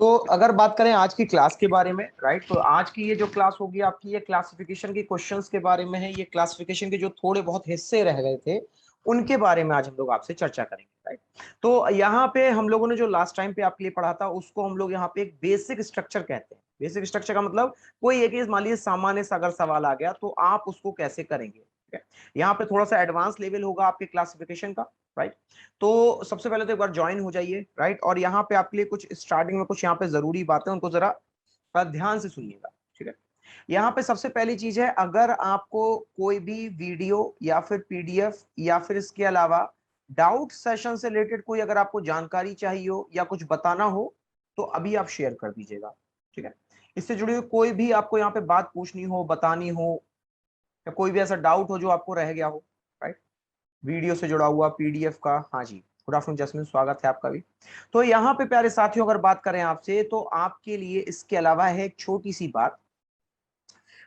तो अगर बात करें आज की क्लास के बारे में, राइट, तो आज की ये जो क्लास होगी आपकी, ये क्लासिफिकेशन के क्वेश्चंस के बारे में है। ये क्लासिफिकेशन के जो थोड़े बहुत हिस्से रह गए थे उनके बारे में आज हम लोग आपसे चर्चा करेंगे, राइट। तो यहाँ पे हम लोगों ने जो लास्ट टाइम पे आपके लिए पढ़ा था उसको हम लोग यहाँ पे एक बेसिक स्ट्रक्चर कहते हैं। बेसिक स्ट्रक्चर का मतलब कोई एक ही मान लीजिए सामान्य सा अगर सवाल आ गया तो आप उसको कैसे करेंगे, ठीक है। यहाँ पे थोड़ा सा एडवांस लेवल होगा आपके क्लासिफिकेशन का, राइट। तो सबसे पहले तो एक बार ज्वाइन हो जाइए, राइट। और यहाँ पे आपके लिए कुछ स्टार्टिंग में कुछ यहाँ पे जरूरी बातें उनको जरा ध्यान से सुनिएगा, ठीक है। यहाँ पे सबसे पहली चीज है, अगर आपको कोई भी वीडियो या फिर पीडीएफ या फिर इसके अलावा डाउट सेशन से रिलेटेड कोई अगर आपको जानकारी चाहिए हो या कुछ बताना हो तो अभी आप शेयर कर दीजिएगा, ठीक है। इससे जुड़ी हुई कोई भी आपको यहाँ पे बात पूछनी हो, बतानी हो, या कोई भी ऐसा डाउट हो जो आपको रह गया हो, राइट, वीडियो से जुड़ा हुआ, पीडीएफ का। हाँ जी, गुड आफ्टरनून जैस्मिन, स्वागत है आपका भी। तो यहाँ पे प्यारे साथियों अगर बात करें आपसे तो आपके लिए इसके अलावा है एक छोटी सी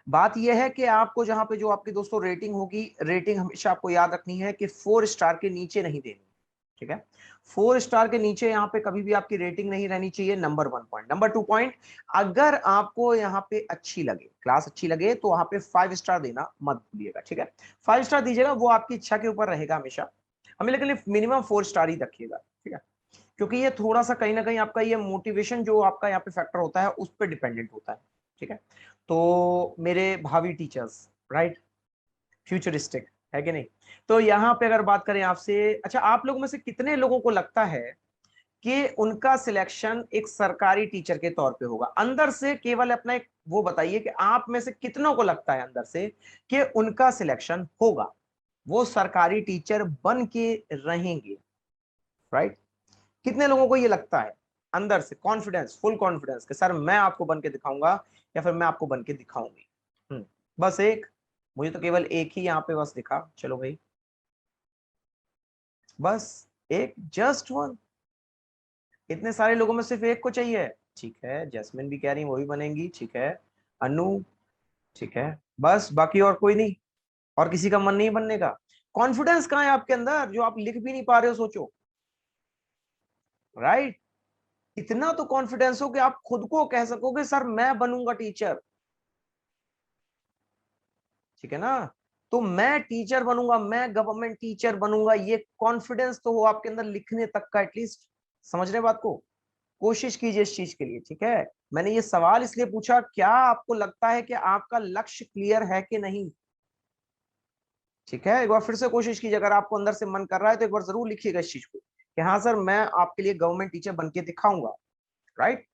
बात यह है कि आपको जहां पे जो आपकी दोस्तों रेटिंग होगी, रेटिंग हमेशा आपको याद रखनी है कि 4 स्टार के नीचे नहीं देनी, ठीक है। 4 स्टार के नीचे यहाँ पे कभी भी आपकी रेटिंग नहीं रहनी चाहिए। Number 1 point. नंबर 2 पॉइंट, अगर आपको यहाँ पे अच्छी लगे, क्लास अच्छी लगे, तो वहां पे 5 स्टार देना मत भूलिएगा, ठीक है। 5 स्टार दीजिएगा, वो आपकी इच्छा के ऊपर रहेगा हमेशा हमें, लेकिन मिनिमम 4 स्टार ही रखिएगा, ठीक है। क्योंकि ये थोड़ा सा कहीं ना कहीं आपका ये मोटिवेशन जो आपका यहाँ पे फैक्टर होता है उस पर डिपेंडेंट होता है, ठीक है। तो मेरे भावी टीचर्स, राइट, फ्यूचरिस्टिक है कि नहीं। तो यहाँ पे अगर बात करें आपसे, अच्छा, आप लोगों में से कितने लोगों को लगता है कि उनका सिलेक्शन एक सरकारी टीचर के तौर पे होगा? अंदर से केवल अपना एक वो बताइए कि आप में से कितनों को लगता है अंदर से कि उनका सिलेक्शन होगा, वो सरकारी टीचर बन के रहेंगे, राइट। कितने लोगों को ये लगता है अंदर से, कॉन्फिडेंस, फुल कॉन्फिडेंस कि सर मैं आपको बन के दिखाऊंगा या फिर मैं आपको बन के दिखाऊंगी? बस एक, मुझे तो केवल एक ही यहाँ पे बस दिखा। चलो भाई, बस एक, जस्ट वन। इतने सारे लोगों में सिर्फ एक को चाहिए, ठीक है। जैस्मिन भी कह रही वो भी बनेंगी, ठीक है। अनु, ठीक है। बस बाकी और कोई नहीं? और किसी का मन नहीं बनने का? कॉन्फिडेंस कहाँ है आपके अंदर जो आप लिख भी नहीं पा रहे हो? सोचो, राइट। इतना तो कॉन्फिडेंस हो कि आप खुद को कह सकोगे सर मैं बनूंगा टीचर, ठीक है ना। तो मैं टीचर बनूंगा, मैं गवर्नमेंट टीचर बनूंगा, ये कॉन्फिडेंस तो हो आपके अंदर लिखने तक का एटलीस्ट। समझ रहे बात को? कोशिश कीजिए इस चीज के लिए, ठीक है। मैंने ये सवाल इसलिए पूछा, क्या आपको लगता है कि आपका लक्ष्य क्लियर है कि नहीं? ठीक है, एक बार फिर से कोशिश कीजिए, अगर आपको अंदर से मन कर रहा है तो एक बार जरूर लिखिएगा इस चीज को कि हाँ सर मैं आपके लिए गवर्नमेंट टीचर बन के दिखाऊंगा, राइट।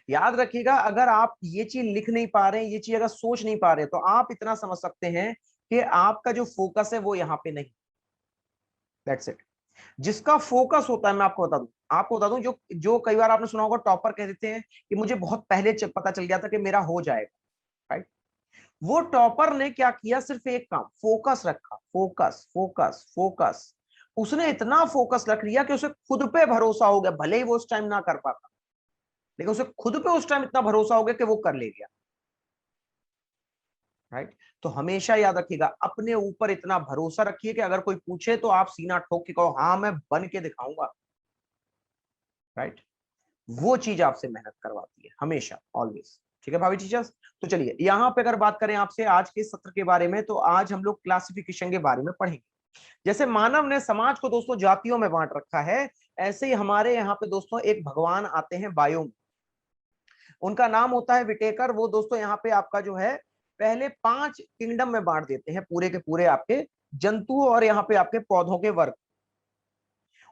याद रखिएगा, अगर आप ये चीज लिख नहीं पा रहे हैं, ये चीज अगर सोच नहीं पा रहे, तो आप इतना समझ सकते हैं कि आपका जो फोकस है वो यहाँ पे नहीं। That's it. जिसका फोकस होता है, मैं आपको बता दूं, जो जो कई बार आपने सुना होगा टॉपर कह देते हैं कि मुझे बहुत पहले पता चल गया था कि मेरा हो जाएगा, राइट। वो टॉपर ने क्या किया? सिर्फ एक काम, फोकस रखा, फोकस फोकस फोकस। उसने इतना फोकस रख लिया कि उसे खुद पे भरोसा हो गया, भले ही वो उस टाइम ना कर पाता, लेकिन उसे खुद पे उस टाइम इतना भरोसा हो गया कि वो कर ले गया, राइट। तो हमेशा याद रखिएगा, अपने ऊपर इतना भरोसा रखिए कि अगर कोई पूछे तो आप सीना ठोक के कहो हाँ मैं बन के दिखाऊंगा, राइट। वो चीज आपसे मेहनत करवाती है हमेशा, ऑलवेज, ठीक है भाभी टीचर्स। तो चलिए यहाँ पे अगर बात करें आपसे आज के सत्र के बारे में, तो आज हम लोग क्लासिफिकेशन के बारे में पढ़ेंगे। जैसे मानव ने समाज को दोस्तों जातियों में बांट रखा है, ऐसे ही हमारे यहाँ पे दोस्तों एक भगवान आते हैं बायो में, उनका नाम होता है विटेकर। वो दोस्तों यहाँ पे आपका जो है पहले 5 किंगडम में बांट देते हैं पूरे के पूरे आपके जंतुओं और यहाँ पे आपके पौधों के वर्ग।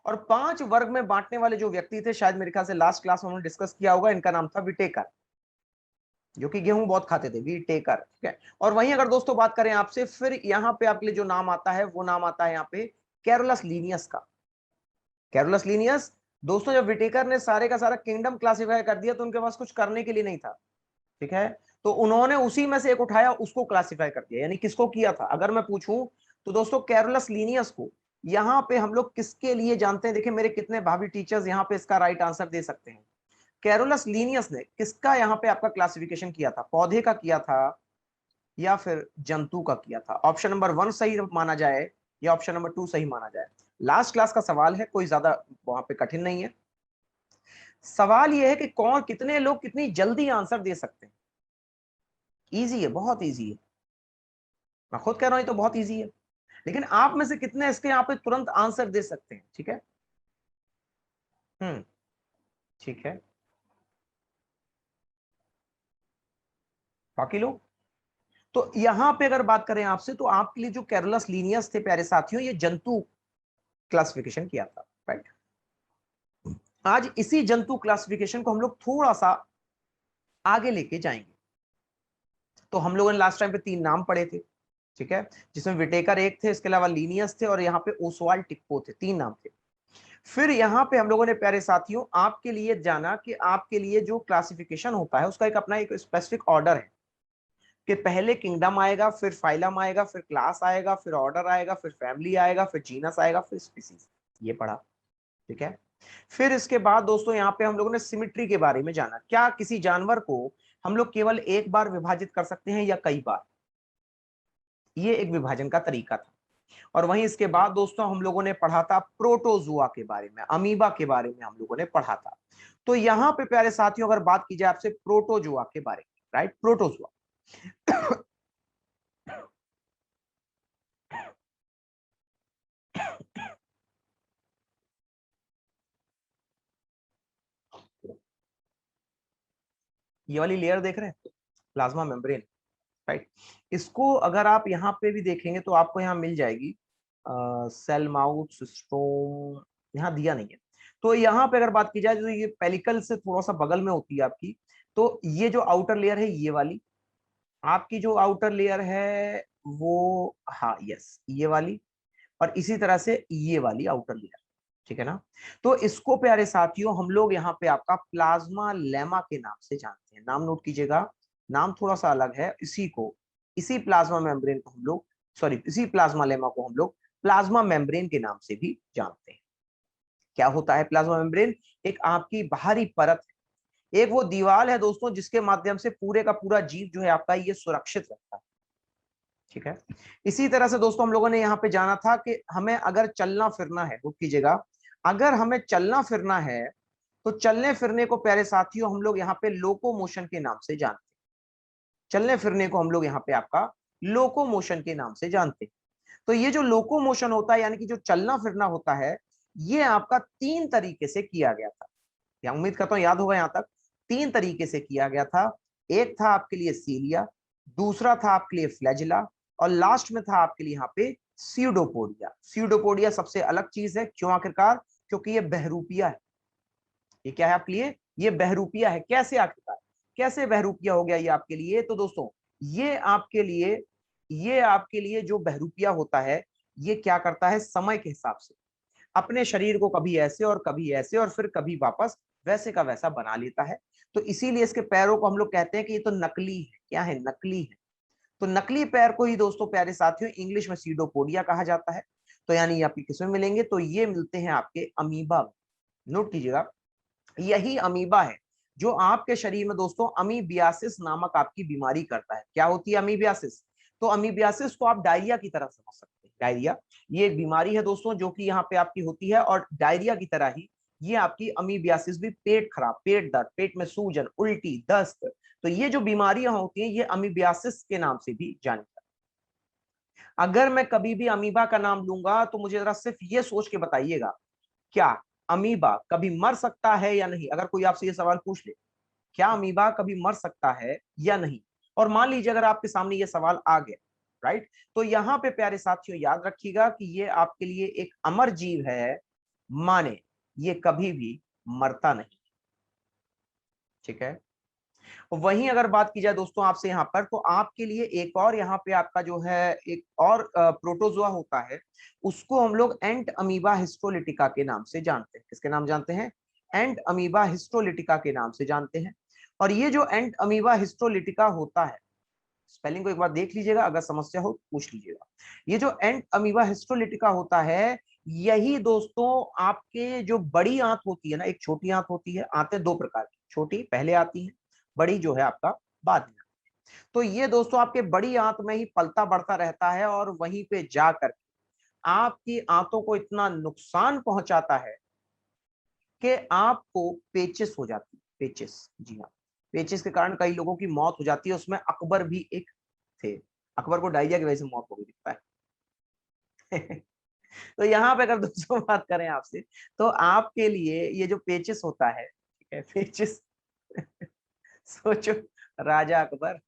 और 5 वर्ग में बांटने वाले जो व्यक्ति थे, शायद मेरे ख्याल से लास्ट क्लास में हमने डिस्कस किया होगा, इनका नाम था विटेकर, जो कि गेहूं बहुत खाते थे, विटेकर, ठीक है। और वहीं अगर दोस्तों बात करें आपसे, फिर यहाँ पे आपके लिए जो नाम आता है वो नाम आता है यहाँ पे कैरोलस लीनियस का। कैरोलस लीनियस, दोस्तों जब विटेकर ने सारे का सारा किंगडम क्लासिफाई कर दिया तो उनके पास कुछ करने के लिए नहीं था, ठीक है। तो उन्होंने उसी में से एक उठाया, उसको क्लासिफाई कर दिया। यानी किसको किया था अगर मैं पूछूं तो दोस्तों कैरोलस लीनियस को। यहां पे हम लोग किसके लिए जानते हैं? देखिए मेरे कितने भाभी टीचर्स यहां पे इसका राइट आंसर दे सकते हैं। कैरोलस लीनियस ने किसका यहां पे आपका क्लासिफिकेशन किया था? पौधे का किया था या फिर जंतु का किया था? ऑप्शन नंबर 1 सही माना जाए या ऑप्शन नंबर 2 सही माना जाए? लास्ट क्लास का सवाल है, कोई ज्यादा वहां पे कठिन नहीं है। सवाल यह है कि कौन, कितने लोग कितनी जल्दी आंसर दे सकते हैं। इजी है, बहुत इजी है, मैं खुद कह रहा हूं ये तो बहुत इजी है, लेकिन आप में से कितने इसके यहाँ पे तुरंत आंसर दे सकते हैं। ठीक है, हम्म, ठीक है, बाकी लोग। तो यहां पे अगर बात करें आपसे, तो आपके लिए जो कैरोलस लीनियस थे प्यारे साथियों, ये जंतु क्लासिफिकेशन किया था, राइट। आज इसी जंतु क्लासिफिकेशन को हम लोग थोड़ा सा आगे लेके जाएंगे। तो हम लोगों ने लास्ट टाइम पे 3 नाम पढ़े थे, ठीक है, जिसमें विटेकर एक थे, इसके अलावा लीनियस थे, और यहाँ पे ओसवाल्ड टिक्को थे, 3 नाम थे। फिर यहाँ पे हम लोगों ने प्यारे साथियों आपके लिए जाना कि आपके लिए जो क्लासिफिकेशन होता है उसका एक अपना एक स्पेसिफिक ऑर्डर है, कि पहले किंगडम आएगा, फिर फाइलम आएगा, फिर क्लास आएगा, फिर ऑर्डर आएगा, फिर फैमिली आएगा, फिर जीनस आएगा, फिर स्पीसीज। ये पढ़ा, ठीक है। फिर इसके बाद दोस्तों यहाँ पे हम लोगों ने सिमिट्री के बारे में जाना, क्या किसी जानवर को हम लोग केवल एक बार विभाजित कर सकते हैं या कई बार, ये एक विभाजन का तरीका था। और वहीं इसके बाद दोस्तों हम लोगों ने पढ़ा था प्रोटोजुआ के बारे में, अमीबा के बारे में हम लोगों ने पढ़ा था। तो यहाँ पे प्यारे साथियों अगर बात की जाए आपसे प्रोटोजुआ के बारे में, राइट, प्रोटोजुआ। ये वाली लेयर देख रहे हैं, प्लाज्मा मेम्ब्रेन, राइट। इसको अगर आप यहाँ पे भी देखेंगे तो आपको यहाँ मिल जाएगी सेल माउथ सिस्टोम, यहाँ दिया नहीं है। तो यहाँ पे अगर बात की जाए तो ये पेलिकल से थोड़ा सा बगल में होती है आपकी। तो ये जो आउटर लेयर है ये वाली, आपकी जो आउटर लेयर है वो, हाँ यस, ये वाली, और इसी तरह से ये वाली आउटर लेयर, ठीक है ना। तो इसको प्यारे साथियों हम लोग यहाँ पे आपका प्लाज्मा लेमा के नाम से जानते हैं। नाम नोट कीजिएगा, नाम थोड़ा सा अलग है, इसी को, इसी प्लाज्मा मेम्ब्रेन को हम लोग, सॉरी, इसी प्लाज्मा लेमा को हम लोग प्लाज्मा मेम्ब्रेन के नाम से भी जानते हैं। क्या होता है प्लाज्मा मेम्ब्रेन? एक आपकी बाहरी परत है, एक वो दीवार है दोस्तों जिसके माध्यम से पूरे का पूरा जीव जो है आपका ये सुरक्षित रहता है, ठीक है। इसी तरह से दोस्तों हम लोगों ने यहाँ पे जाना था कि हमें अगर चलना फिरना है, रुक कीजिएगा, अगर हमें चलना फिरना है तो चलने फिरने को प्यारे साथियों हम लोग यहाँ पे लोकोमोशन के नाम से जानते हैं। चलने फिरने को हम लोग यहाँ पे आपका लोकोमोशन के नाम से जानते हैं। तो ये जो लोकोमोशन होता है, यानी कि जो चलना फिरना होता है, ये आपका 3 तरीके से किया गया था। या उम्मीद करता हूं याद होगा यहां तक। 3 तरीके से किया गया था। एक था आपके लिए सीलिया, दूसरा था आपके लिए फ्लैजिला, और लास्ट में था आपके लिए यहाँ पे स्यूडोपोडिया। स्यूडोपोडिया सबसे अलग चीज है, क्यों आखिरकार? क्योंकि ये बहरूपिया है। ये क्या है आपके लिए? ये बहरूपिया है। कैसे आखिरकार, कैसे बहरूपिया हो गया ये आपके लिए? तो दोस्तों ये आपके लिए, ये आपके लिए जो बहरूपिया होता है, ये क्या करता है, समय के हिसाब से अपने शरीर को कभी ऐसे और कभी ऐसे और फिर कभी वापस वैसे का वैसा बना लेता है। तो इसीलिए इसके पैरों को हम लोग कहते हैं कि ये तो नकली है। क्या है? नकली है। तो नकली पैर को ही दोस्तों प्यारे साथियों इंग्लिश में सीडोपोडिया कहा जाता है। तो यानी ये आपके किसमें मिलेंगे? तो ये मिलते हैं आपके अमीबा में। नोट कीजिएगा, यही अमीबा है जो आपके शरीर में दोस्तों अमीबियासिस नामक आपकी बीमारी करता है। क्या होती है अमीबियासिस? तो अमीबियासिस को आप डायरिया की तरह समझ सकते हैं। डायरिया ये एक बीमारी है दोस्तों जो कि यहाँ पे आपकी होती है, और डायरिया की तरह ही ये आपकी अमीबियासिस भी पेट खराब, पेट दर्द, पेट में सूजन, उल्टी, दस्त, तो ये जो बीमारियां होती हैं ये अमीबियासिस के नाम से भी जानी जाती है। अगर मैं कभी भी अमीबा का नाम लूंगा तो मुझे जरा सिर्फ ये सोच के बताइएगा, क्या अमीबा कभी मर सकता है या नहीं? अगर कोई आपसे ये सवाल पूछ ले, क्या अमीबा कभी मर सकता है या नहीं, और मान लीजिए अगर आपके सामने ये सवाल आ गया, राइट, तो यहां पे प्यारे साथियों याद रखिएगा कि ये आपके लिए एक अमर जीव है, माने ये कभी भी मरता नहीं, ठीक है। वहीं अगर बात की जाए दोस्तों आपसे यहाँ पर, तो आपके लिए एक और यहाँ पे आपका जो है एक और प्रोटोजोआ होता है, उसको हम लोग एंट अमीबा हिस्टोलिटिका के नाम से जानते हैं। किसके नाम जानते हैं? एंट अमीबा हिस्टोलिटिका के नाम से जानते हैं। और ये जो एंट अमीबा हिस्टोलिटिका होता है, स्पेलिंग को एक बार देख लीजिएगा, अगर समस्या हो पूछ लीजिएगा। ये जो एंट अमीबा हिस्टोलिटिका होता है, यही दोस्तों आपके जो बड़ी आंत होती है ना, एक छोटी आंत होती है, आंतें 2 प्रकार की, छोटी पहले आती है, बड़ी जो है आपका बाद में। तो ये दोस्तों आपके बड़ी आंत में ही पलता बढ़ता रहता है, और वहीं पे जाकर आपकी आंतों को इतना नुकसान पहुंचाता है कि आपको पेचिस हो जाती है, पेचिस, जी हाँ, पेचिस के कारण कई लोगों की मौत हो जाती है, उसमें अकबर भी एक थे। अकबर को डायरिया की वजह से मौत हो गई दिखता है। तो यहाँ पे अगर दोस्तों बात करें आपसे, तो आपके लिए ये जो पेचिस होता है, ठीक है, पेचिस, सोचो, राजा अकबर।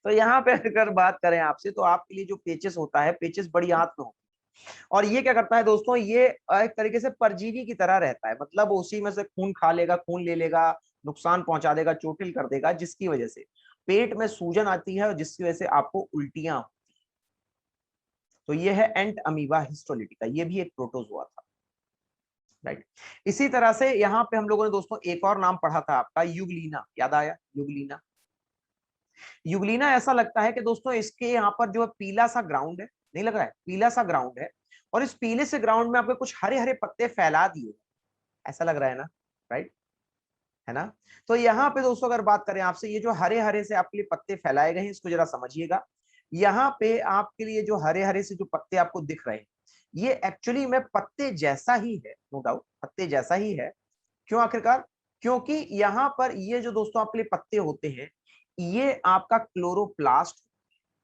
तो यहाँ पे अगर बात करें आपसे, तो आपके लिए जो पेचिस होता है, पेचिस बड़ी आंत में होता है, और ये क्या करता है दोस्तों, ये एक तरीके से परजीवी की तरह रहता है, मतलब उसी में से खून खा लेगा, खून ले लेगा, नुकसान पहुंचा देगा, चोटिल कर देगा, जिसकी वजह से पेट में सूजन आती है और जिसकी वजह से आपको उल्टियां। तो ये है एंट अमीबा हिस्टोलिटिका, ये भी एक प्रोटोजोआ था, राइट। इसी तरह से यहाँ पे हम लोगों ने दोस्तों एक और नाम पढ़ा था आपका, युगलीना, याद आया, युगलीना। युगलीना ऐसा लगता है कि दोस्तों इसके यहाँ पर जो पीला सा ग्राउंड है, नहीं लग रहा है, पीला सा ग्राउंड है, और इस पीले से ग्राउंड में आपके कुछ हरे हरे पत्ते फैला दिए, ऐसा लग रहा है ना, राइट, है ना। तो यहाँ पे दोस्तों अगर बात करें आपसे, ये जो हरे हरे से आपके लिए पत्ते फैलाए गए हैं, इसको जरा समझिएगा। यहाँ पे आपके लिए जो हरे हरे से जो पत्ते आपको दिख रहे हैं, ये एक्चुअली में पत्ते जैसा ही है, नो डाउट पत्ते जैसा ही है। क्यों आखिरकार? क्योंकि यहाँ पर ये जो दोस्तों आपके लिए पत्ते होते हैं, ये आपका क्लोरोप्लास्ट,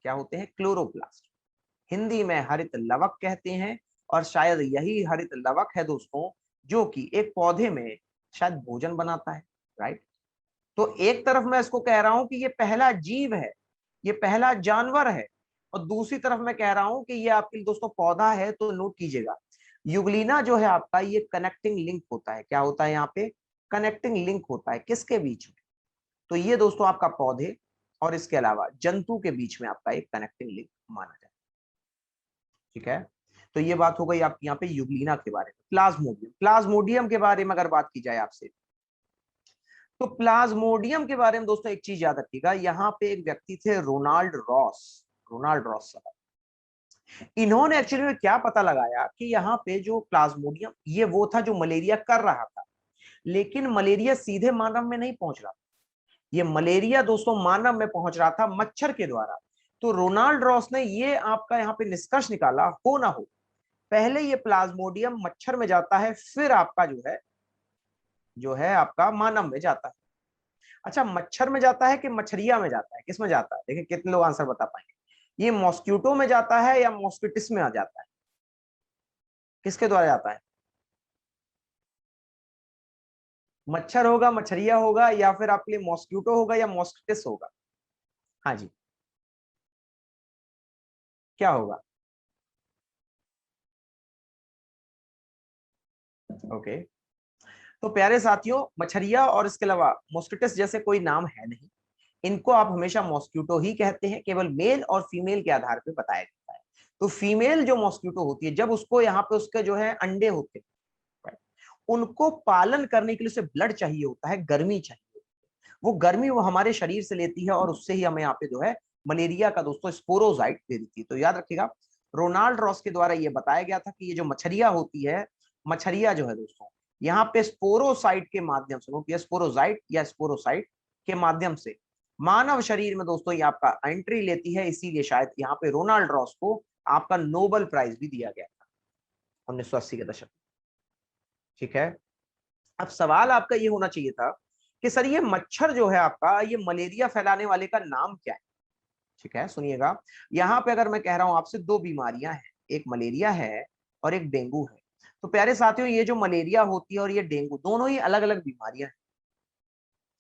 क्या होते हैं, क्लोरोप्लास्ट, हिंदी में हरित लवक कहते हैं, और शायद यही हरित लवक है दोस्तों जो कि एक पौधे में शायद भोजन बनाता है, राइट। तो एक तरफ मैं इसको कह रहा हूं कि ये पहला जीव है, ये पहला जानवर है, और दूसरी तरफ मैं कह रहा हूं कि ये आपके लिए दोस्तों पौधा है। तो नोट कीजिएगा, युगलीना जो है आपका, ये कनेक्टिंग लिंक होता है, क्या होता है यहाँ पे, कनेक्टिंग लिंक होता है, किसके बीच में, तो ये दोस्तों आपका पौधे और इसके अलावा जंतु के बीच में आपका एक कनेक्टिंग लिंक माना जाए, ठीक है। तो ये बात हो गई आपकी यहाँ पे युगलीना के बारे में। प्लाज्मोडियम, प्लाज्मोडियम के बारे में अगर बात की जाए आपसे, तो प्लाज्मोडियम के बारे में दोस्तों एक चीज याद रखिएगा, यहाँ पे एक व्यक्ति थे रोनाल्ड रॉस, रोनाल्ड रॉस साहब। इन्होंने एक्चुअली में क्या पता लगाया कि यहाँ पे जो प्लाज्मोडियम, ये वो था जो मलेरिया कर रहा था, लेकिन मलेरिया सीधे मानव में नहीं पहुंच रहा, ये मलेरिया दोस्तों मानव में पहुंच रहा था मच्छर के द्वारा। तो रोनाल्ड रॉस ने ये आपका यहाँ पे निष्कर्ष निकाला, हो ना हो, पहले ये प्लाज्मोडियम मच्छर में जाता है, फिर आपका जो है आपका मानव में जाता है। अच्छा, मच्छर में जाता है कि मछरिया में जाता है, किस में जाता है, देखिए कितने लोग आंसर बता पाएंगे। ये मॉस्क्यूटो में जाता है या मॉस्किटिस में आ जाता है, किसके द्वारा जाता है, मच्छर होगा, मछरिया होगा, या फिर आपके लिए मॉस्क्यूटो होगा या मॉस्किटिस होगा, हाँ जी, क्या होगा, ओके। तो प्यारे साथियों, मछरिया और इसके अलावा मॉस्किटस जैसे कोई नाम है नहीं, इनको आप हमेशा मॉस्क्यूटो ही कहते हैं, केवल मेल और फीमेल के आधार पर बताया जाता है। तो फीमेल जो मॉस्क्यूटो होती है, जब उसको यहाँ पे उसके जो है अंडे होते हैं, उनको पालन करने के लिए उसे ब्लड चाहिए होता है, गर्मी चाहिए, वो गर्मी वो हमारे शरीर से लेती है, और उससे ही हमें यहाँ पे जो है मलेरिया का दोस्तों स्पोरोजाइट दे देती है। तो याद रखिएगा, रोनाल्ड रॉस के द्वारा ये बताया गया था कि ये जो मछरिया होती है, मछरिया जो है दोस्तों, यहाँ पे स्पोरोसाइट के माध्यम से, स्पोरोजाइट या स्पोरोसाइट के माध्यम से मानव शरीर में दोस्तों ये आपका एंट्री लेती है, इसीलिए शायद यहाँ पे रोनाल्ड रॉस को आपका नोबेल प्राइज भी दिया गया था 1980 के दशक, ठीक है। अब सवाल आपका ये होना चाहिए था कि सर ये मच्छर जो है आपका, ये मलेरिया फैलाने वाले का नाम क्या है, ठीक है, सुनिएगा। यहाँ पे अगर मैं कह रहा हूं आपसे, दो बीमारियां हैं, एक मलेरिया है और एक डेंगू है। तो प्यारे साथियों, ये जो मलेरिया होती है और ये डेंगू, दोनों ही अलग अलग बीमारियां हैं।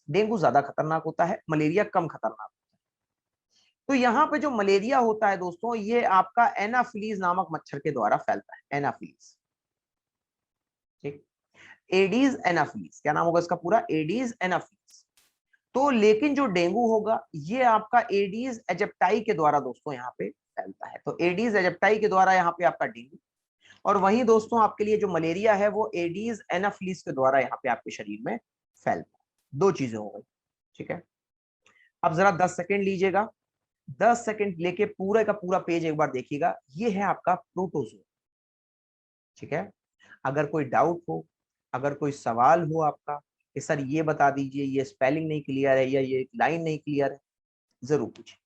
डेंगू ज्यादा खतरनाक होता है, मलेरिया कम खतरनाक होता है। तो यहाँ पे जो मलेरिया होता है दोस्तों, ये आपका एनाफिलीज नामक मच्छर के द्वारा फैलता है, एनाफिलीज, ठीक, एडीज एनाफिलीज, क्या नाम होगा इसका पूरा, एडीज एनाफिलीज। तो लेकिन जो डेंगू होगा, ये आपका एडीज एजिप्टाई के द्वारा दोस्तों यहाँ पे फैलता है। तो एडीज एजिप्टाई के द्वारा यहाँ पे आपका डेंगू, और वहीं दोस्तों आपके लिए जो मलेरिया है वो एडीज एनाफिलीज के द्वारा यहाँ पे आपके शरीर में फैलता है। दो चीजें हो गई, ठीक है। अब जरा 10 सेकेंड लीजिएगा, 10 सेकेंड लेके पूरे का पूरा पेज एक बार देखिएगा, ये है आपका प्रोटोजोआ, ठीक है। अगर कोई डाउट हो, अगर कोई सवाल हो आपका कि सर ये बता दीजिए, ये स्पेलिंग नहीं क्लियर है या ये लाइन नहीं क्लियर है, जरूर पूछिए।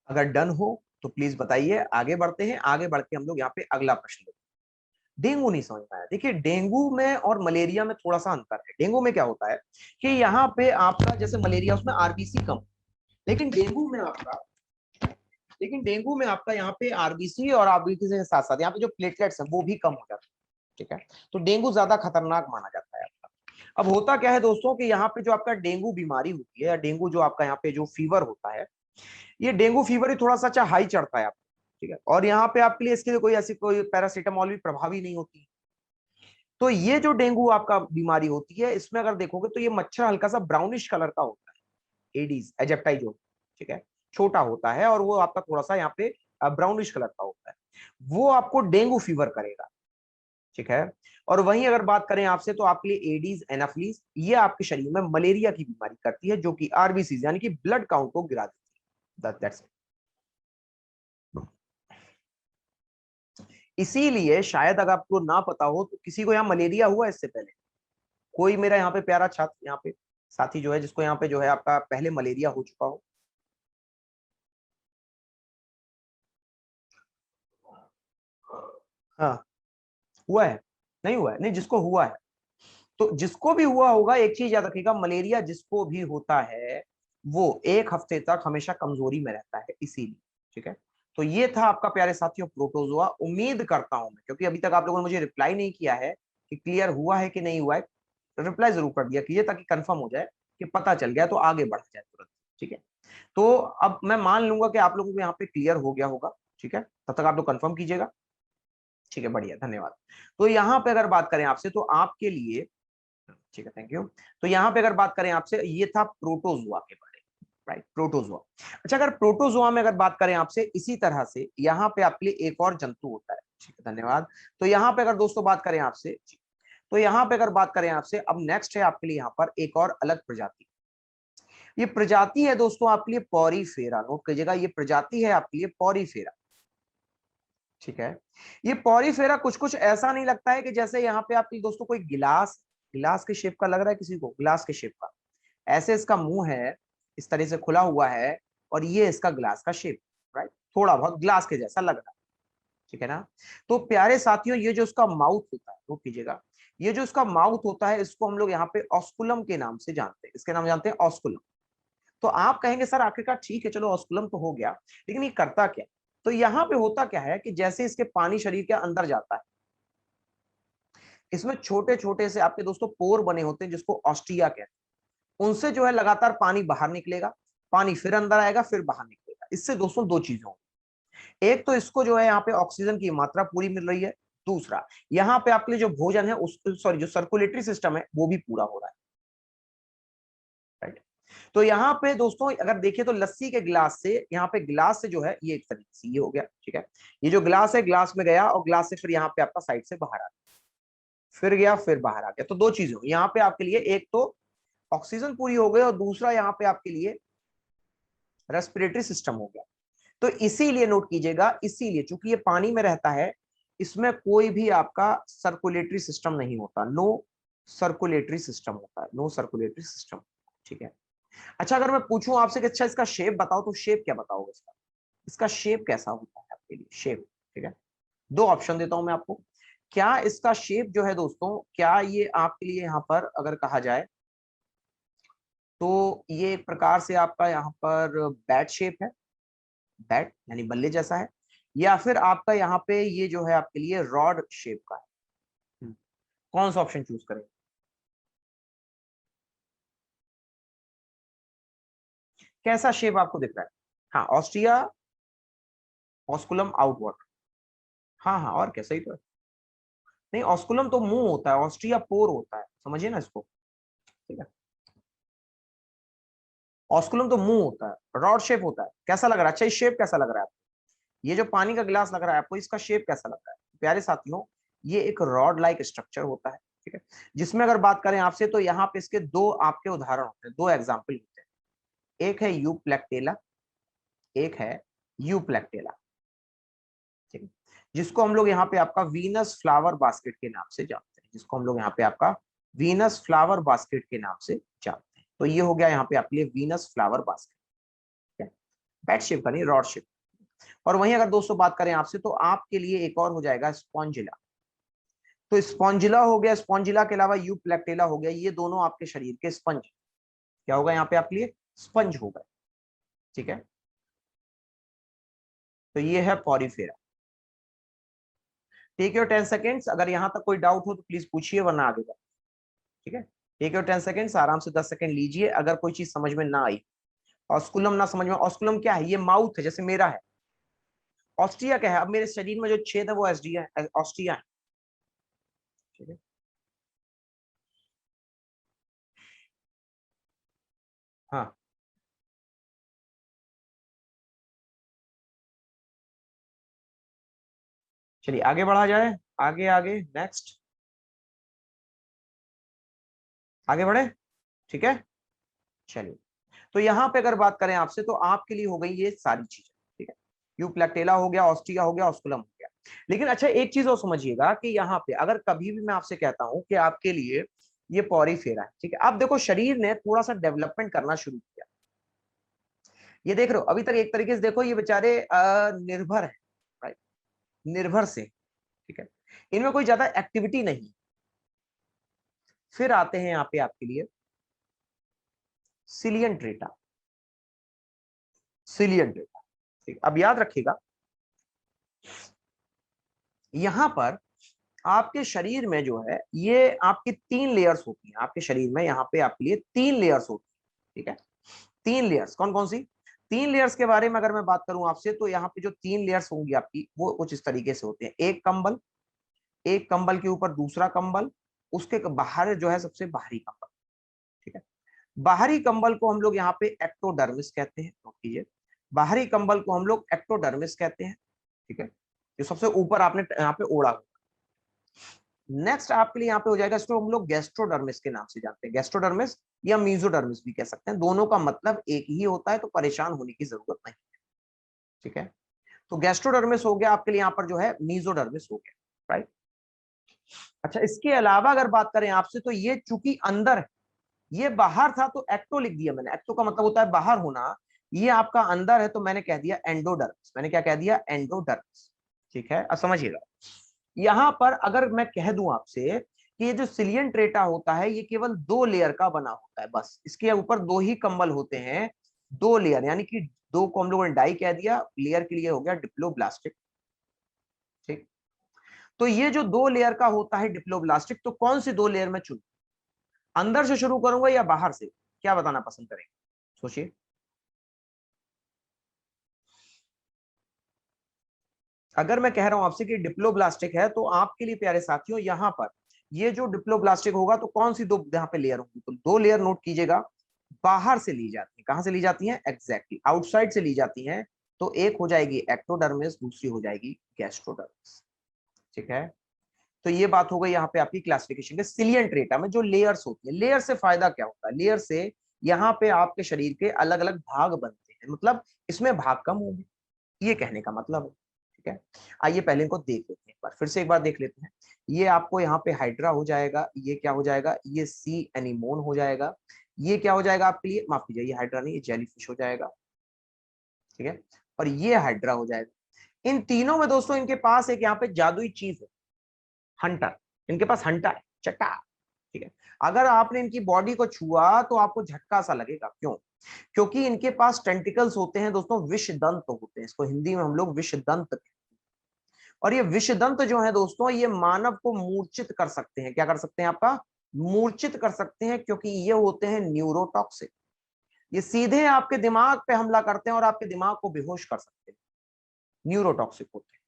अगर डन हो तो प्लीज बताइए, आगे बढ़ते हैं। आगे बढ़ के हम लोग यहाँ पे अगला प्रश्न लेते हैं। डेंगू नहीं समझ पाया। देखिए डेंगू में और मलेरिया में थोड़ा सा अंतर है। डेंगू में क्या होता है कि यहाँ पे आपका जैसे मलेरिया उसमें आरबीसी कम, लेकिन डेंगू में आपका यहाँ पे आरबीसी और आरबीसी के साथ साथ यहाँ पे जो प्लेटलेट्स हैं वो भी कम हो जाते हैं। ठीक है, तो डेंगू ज्यादा खतरनाक माना जाता है आपका। अब होता क्या है दोस्तों कि यहाँ पे जो आपका डेंगू बीमारी होती है या डेंगू जो आपका यहाँ पे जो फीवर होता है, ये डेंगू फीवर ही थोड़ा सा अच्छा हाई चढ़ता है आपको। ठीक है, और यहाँ पे आपके लिए इसके लिए कोई ऐसी कोई पैरासीटामोल भी प्रभावी नहीं होती। तो ये जो डेंगू आपका बीमारी होती है, इसमें अगर देखोगे तो ये मच्छर हल्का सा ब्राउनिश कलर का होता है, एडीज एजेप्टाई जो, ठीक है, छोटा होता है और वो आपका थोड़ा सा यहाँ पे ब्राउनिश कलर का होता है, वो आपको डेंगू फीवर करेगा। ठीक है, और वहीं अगर बात करें आपसे तो आपके लिए एडीज एनाफ्लीज ये आपके शरीर में मलेरिया की बीमारी करती है, जो कि आरबीसी यानी कि ब्लड काउंट को गिरा देती है। That's it. इसीलिए शायद अगर आपको ना पता हो तो किसी को यहाँ मलेरिया हुआ इससे पहले, कोई मेरा यहाँ पे प्यारा छात्र यहाँ पे साथी जो है जिसको यहाँ पे जो है आपका पहले मलेरिया हो चुका हो? हाँ, हुआ है? नहीं हुआ है? नहीं, जिसको हुआ है, तो जिसको भी हुआ होगा एक चीज याद रखिएगा, मलेरिया जिसको भी होता है वो एक हफ्ते तक हमेशा कमजोरी में रहता है, इसीलिए। ठीक है, तो ये था आपका प्यारे साथियों प्रोटोजोआ। उम्मीद करता हूं मैं, क्योंकि अभी तक आप लोगों ने मुझे रिप्लाई नहीं किया है कि क्लियर हुआ है कि नहीं हुआ है, रिप्लाई जरूर कर दिया कीजिए ताकि कंफर्म हो जाए कि पता चल गया तो आगे बढ़ जाए तुरंत। ठीक है, तो अब मैं मान लूंगा कि आप लोगों को यहाँ पे क्लियर हो गया होगा। ठीक है, तब तक आप लोग कंफर्म कीजिएगा। ठीक है, बढ़िया, धन्यवाद। तो यहाँ पे अगर बात करें आपसे तो आपके लिए, ठीक है, थैंक यू। तो यहाँ पे अगर बात करें आपसे, ये था प्रोटोजुआ के बारे में, राइट, प्रोटोजुआ। अच्छा, अगर प्रोटोजुआ में अगर बात करें आपसे, इसी तरह से यहाँ पे आपके लिए एक और जंतु होता है। ठीक है, धन्यवाद। तो यहाँ पे अगर दोस्तों बात करें आपसे, तो यहाँ पे अगर बात करें आपसे, अब नेक्स्ट है आपके लिए यहाँ पर एक और अलग प्रजाति। ये प्रजाति है दोस्तों आपके लिए पॉरीफेरा। नोट कीजिएगा, ये प्रजाति है आपके लिए पॉरीफेरा। ठीक है, ये पॉरीफेरा कुछ कुछ ऐसा नहीं लगता है कि जैसे यहाँ पे आपकी दोस्तों कोई गिलास, गिलास के शेप का लग रहा है किसी को, गिलास के शेप का, ऐसे इसका मुंह है, इस तरह से खुला हुआ है, और ये इसका ग्लास का शेप, राइट, थोड़ा बहुत ग्लास के जैसा लग रहा है। ठीक है ना? तो प्यारे साथियों, ये जो इसका माउथ होता है, नोट कीजिएगा, ये जो इसका माउथ होता है इसको हम लोग यहाँ पे ऑस्कुलम के नाम से जानते हैं। इसके नाम जानते हैं ऑस्कुलम। तो आप कहेंगे सर आखिरकार ठीक है, चलो ऑस्कुलम तो हो गया, लेकिन ये करता क्या? तो यहाँ पे होता क्या है कि जैसे इसके पानी शरीर के अंदर जाता है, इसमें छोटे छोटे से आपके दोस्तों पोर बने होते हैं जिसको ऑस्टिया कहते हैं। उनसे जो है लगातार पानी बाहर निकलेगा, पानी फिर अंदर आएगा, फिर बाहर निकलेगा। इससे दोस्तों दो चीजें होंगी, एक तो इसको जो है यहाँ पे ऑक्सीजन की मात्रा पूरी मिल रही है, दूसरा यहाँ पे आपके लिए जो भोजन है उस सॉरी जो सर्कुलेटरी सिस्टम है वो भी पूरा हो रहा है, राइट। तो यहाँ पे दोस्तों अगर देखिए तो लस्सी के गिलास से, यहाँ पे गिलास से जो है ये एक तरीके से ये हो गया। ठीक है, ये जो गिलास है, गिलास में गया और गिलास से फिर यहाँ पे आपका साइड से बाहर आ गया, फिर गया फिर बाहर आ गया। तो दो चीजें हुई यहाँ पे आपके लिए, एक तो ऑक्सीजन पूरी हो गई और दूसरा यहाँ पे आपके लिए रेस्पिरेटरी सिस्टम हो गया। तो इसीलिए नोट कीजिएगा, इसीलिए चूंकि ये पानी में रहता है, इसमें कोई भी आपका सर्कुलेटरी सिस्टम नहीं होता, नो सर्कुलेटरी सिस्टम होता है, नो सर्कुलेटरी सिस्टम। ठीक है, अच्छा अगर मैं पूछूं आपसे कि अच्छा इसका शेप बताओ, तो शेप क्या बताओगे इसका? इसका शेप कैसा होता है आपके लिए, शेप? ठीक है, दो ऑप्शन देता हूं मैं आपको। क्या इसका शेप जो है दोस्तों, क्या ये आपके लिए यहाँ पर अगर कहा जाए तो ये एक प्रकार से आपका यहाँ पर बैट शेप है, बैट यानी बल्ले जैसा है, या फिर आपका यहाँ पे ये जो है आपके लिए रॉड शेप का है? कौन सा ऑप्शन चूज करें? कैसा शेप आपको दिख रहा है? हाँ, ऑस्ट्रिया ऑस्कुलम आउटवर्ड। हाँ हाँ, और कैसा ही तो है। नहीं, ऑस्कुलम तो मुंह होता है, ऑस्ट्रिया पोर होता है, समझिए ना इसको। ठीक है, ऑस्कुलम तो मुंह होता है, रॉड शेप होता है। कैसा लग रहा है? अच्छा, ये शेप कैसा लग रहा है आपको? ये जो पानी का गिलास लग रहा है आपको, इसका शेप कैसा लग रहा है? प्यारे साथियों, ये एक रॉड लाइक स्ट्रक्चर होता है। ठीक है, जिसमें अगर बात करें आपसे तो यहाँ पे इसके दो आपके उदाहरण होते हैं, दो एग्जाम्पल होते हैं। एक है यूप्लेक्टेला, एक है यूप्लेक्टेला। ठीक है, जिसको हम लोग यहाँ पे आपका वीनस फ्लावर बास्केट के नाम से जानते हैं, जिसको हम लोग यहाँ पे आपका वीनस फ्लावर बास्केट के नाम से जानते हैं। तो ये हो गया यहाँ पे आपके लिए Venus flower basket. Patch shape का नहीं, रॉड शेप। और वहीं अगर दोस्तों बात करें आपसे तो आपके लिए एक और हो जाएगा स्पॉन्जिला। तो स्पॉन्जिला हो गया, स्पॉन्जिला के अलावा यू प्लेक्टेला हो गया, ये दोनों आपके शरीर के स्पंज, क्या होगा यहाँ पे आपके लिए, स्पंज होगा। ठीक है, तो ये है पॉरीफेरा। टेक योर 10 सेकेंड्स, अगर यहां तक कोई डाउट हो तो प्लीज पूछिए, वरना आगे बढ़। ठीक है, टेक योर 10 सेकेंड्स, आराम से 10 सेकेंड लीजिए अगर कोई चीज समझ में ना आई। ऑस्कुलम ना समझ में, ऑस्कुलम क्या है, ये माउथ है जैसे मेरा है। ऑस्ट्रिया क्या है, अब मेरे शरीर में जो छेद है वो एस्डिया है, ऑस्ट्रिया है। ठीक है, हाँ चलिए आगे बढ़ा जाए, आगे आगे नेक्स्ट, आगे बढ़े। ठीक है, चलिए। तो यहाँ पे अगर बात करें आपसे तो आपके लिए हो गई ये सारी चीजें। ठीक है, यूप्लेक्टेला हो गया, ऑस्टिया हो गया, ऑस्कुलम हो गया। लेकिन अच्छा एक चीज और समझिएगा कि यहाँ पे अगर कभी भी मैं आपसे कहता हूं कि आपके लिए ये पॉरीफेरा है, ठीक है, आप देखो शरीर ने थोड़ा सा डेवलपमेंट करना शुरू किया। ये देख रहे हो अभी तक एक तरीके से देखो ये बेचारे निर्भर है, राइट, निर्भर से। ठीक है, इनमें कोई ज्यादा एक्टिविटी नहीं। फिर आते हैं यहाँ पे आपके लिए सिलियन ट्रेटा, सिलियन ट्रेटा। ठीक, अब याद रखिएगा यहां पर आपके शरीर में जो है ये आपकी 3 लेयर्स होती हैं, आपके शरीर में यहाँ पे आपके लिए 3 लेयर्स होती हैं। ठीक है, 3 लेयर्स कौन कौन सी, 3 लेयर्स के बारे में अगर मैं बात करूं आपसे तो यहाँ पे जो 3 लेयर्स होंगी आपकी वो कुछ इस तरीके से होते हैं। एक कंबल, एक कंबल के ऊपर दूसरा कंबल, उसके बाहर जो है सबसे बाहरी कंबल। ठीक है, बाहरी कंबल को हम लोग यहाँ पे एक्टोडर्मिस कहते हैं, नोट कीजिए, बाहरी कंबल को हम लोग एक्टोडर्मिस कहते हैं। ठीक है, जो सबसे ऊपर आपने यहाँ पे ओढ़ा। नेक्स्ट आपके लिए यहाँ पे हो जाएगा, इसको हम लोग गैस्ट्रोडर्मिस के नाम से जानते हैं, गैस्ट्रोडर्मिस या मीजोडर्मिस भी कह सकते हैं, दोनों का मतलब एक ही होता है, तो परेशान होने की जरूरत नहीं। ठीक है, तो गैस्ट्रोडर्मिस हो गया आपके लिए, यहाँ पर जो है मीजोडर्मिस हो गया, राइट। अच्छा इसके अलावा अगर बात करें आपसे तो ये चूंकि अंदर है, ये बाहर था तो एक्टो लिख दिया मैंने, एक्टो का मतलब होता है बाहर होना, ये आपका अंदर है तो मैंने कह दिया एंडोडर्मिस, मैंने क्या कह दिया, एंडोडर्मिस। ठीक है, अब समझिएगा यहां पर अगर मैं कह दूं आपसे कि ये जो सिलियन ट्रेटा होता है ये केवल 2 लेयर का बना होता है, बस इसके ऊपर 2 ही कंबल होते हैं, 2 लेयर, यानी कि 2 को हम लोगों ने डाई कह दिया, लेयर के लिए हो गया डिप्लोब्लास्टिक। ठीक, तो ये जो 2 लेयर का होता है डिप्लोब्लास्टिक, तो कौन सी 2 लेयर में चुनूं, अंदर से शुरू करूंगा या बाहर से, क्या बताना पसंद करेंगे, सोचिए। अगर मैं कह रहा हूं आपसे कि डिप्लोब्लास्टिक है तो आपके लिए प्यारे साथियों यहां पर ये जो डिप्लोब्लास्टिक होगा तो कौन सी 2 यहाँ पे लेयर होंगी, तो 2 लेयर नोट कीजिएगा, बाहर से ली जाती है, कहां से ली जाती है, एग्जैक्टली आउटसाइड से ली जाती हैं। तो एक हो जाएगी एक्टोडर्मिस, दूसरी हो जाएगी गैस्ट्रोडर्मिस। ठीक है, तो ये बात हो गई यहाँ पे आपकी क्लासिफिकेशन के सिलियन ट्रेटा में जो लेयर्स होती है। लेयर से फायदा क्या होता है, लेयर से यहाँ पे आपके शरीर के अलग अलग भाग बनते हैं, मतलब इसमें भाग कम होंगे, ये कहने का मतलब है। ठीक है, आइए पहले इनको देख लेते हैं, एक बार फिर से एक बार देख लेते हैं। ये आपको यहाँ पे हाइड्रा हो जाएगा, ये क्या हो जाएगा, ये सी एनिमोन हो जाएगा, ये क्या हो जाएगा आपके लिए, माफ कीजिए ये हाइड्रा नहीं, ये जेलीफिश हो जाएगा। ठीक है, और ये हाइड्रा हो जाएगा। इन तीनों में दोस्तों इनके पास एक यहाँ पे जादुई चीज है, हंटर, इनके पास हंटर है, चट्टा। ठीक है, अगर आपने इनकी बॉडी को छुआ तो आपको झटका सा लगेगा, क्यों, क्योंकि इनके पास टेंटिकल्स होते हैं दोस्तों, विष दंत होते हैं, इसको हिंदी में हम लोग विष दंत कहते हैं। और ये विष दंत जो है दोस्तों ये मानव को मूर्छित कर सकते हैं, क्या कर सकते हैं, आपका मूर्छित कर सकते हैं, क्योंकि ये होते हैं न्यूरोटॉक्सिक, ये सीधे आपके दिमाग पे हमला करते हैं और आपके दिमाग को बेहोश कर सकते हैं, न्यूरोटॉक्सिक होते हैं,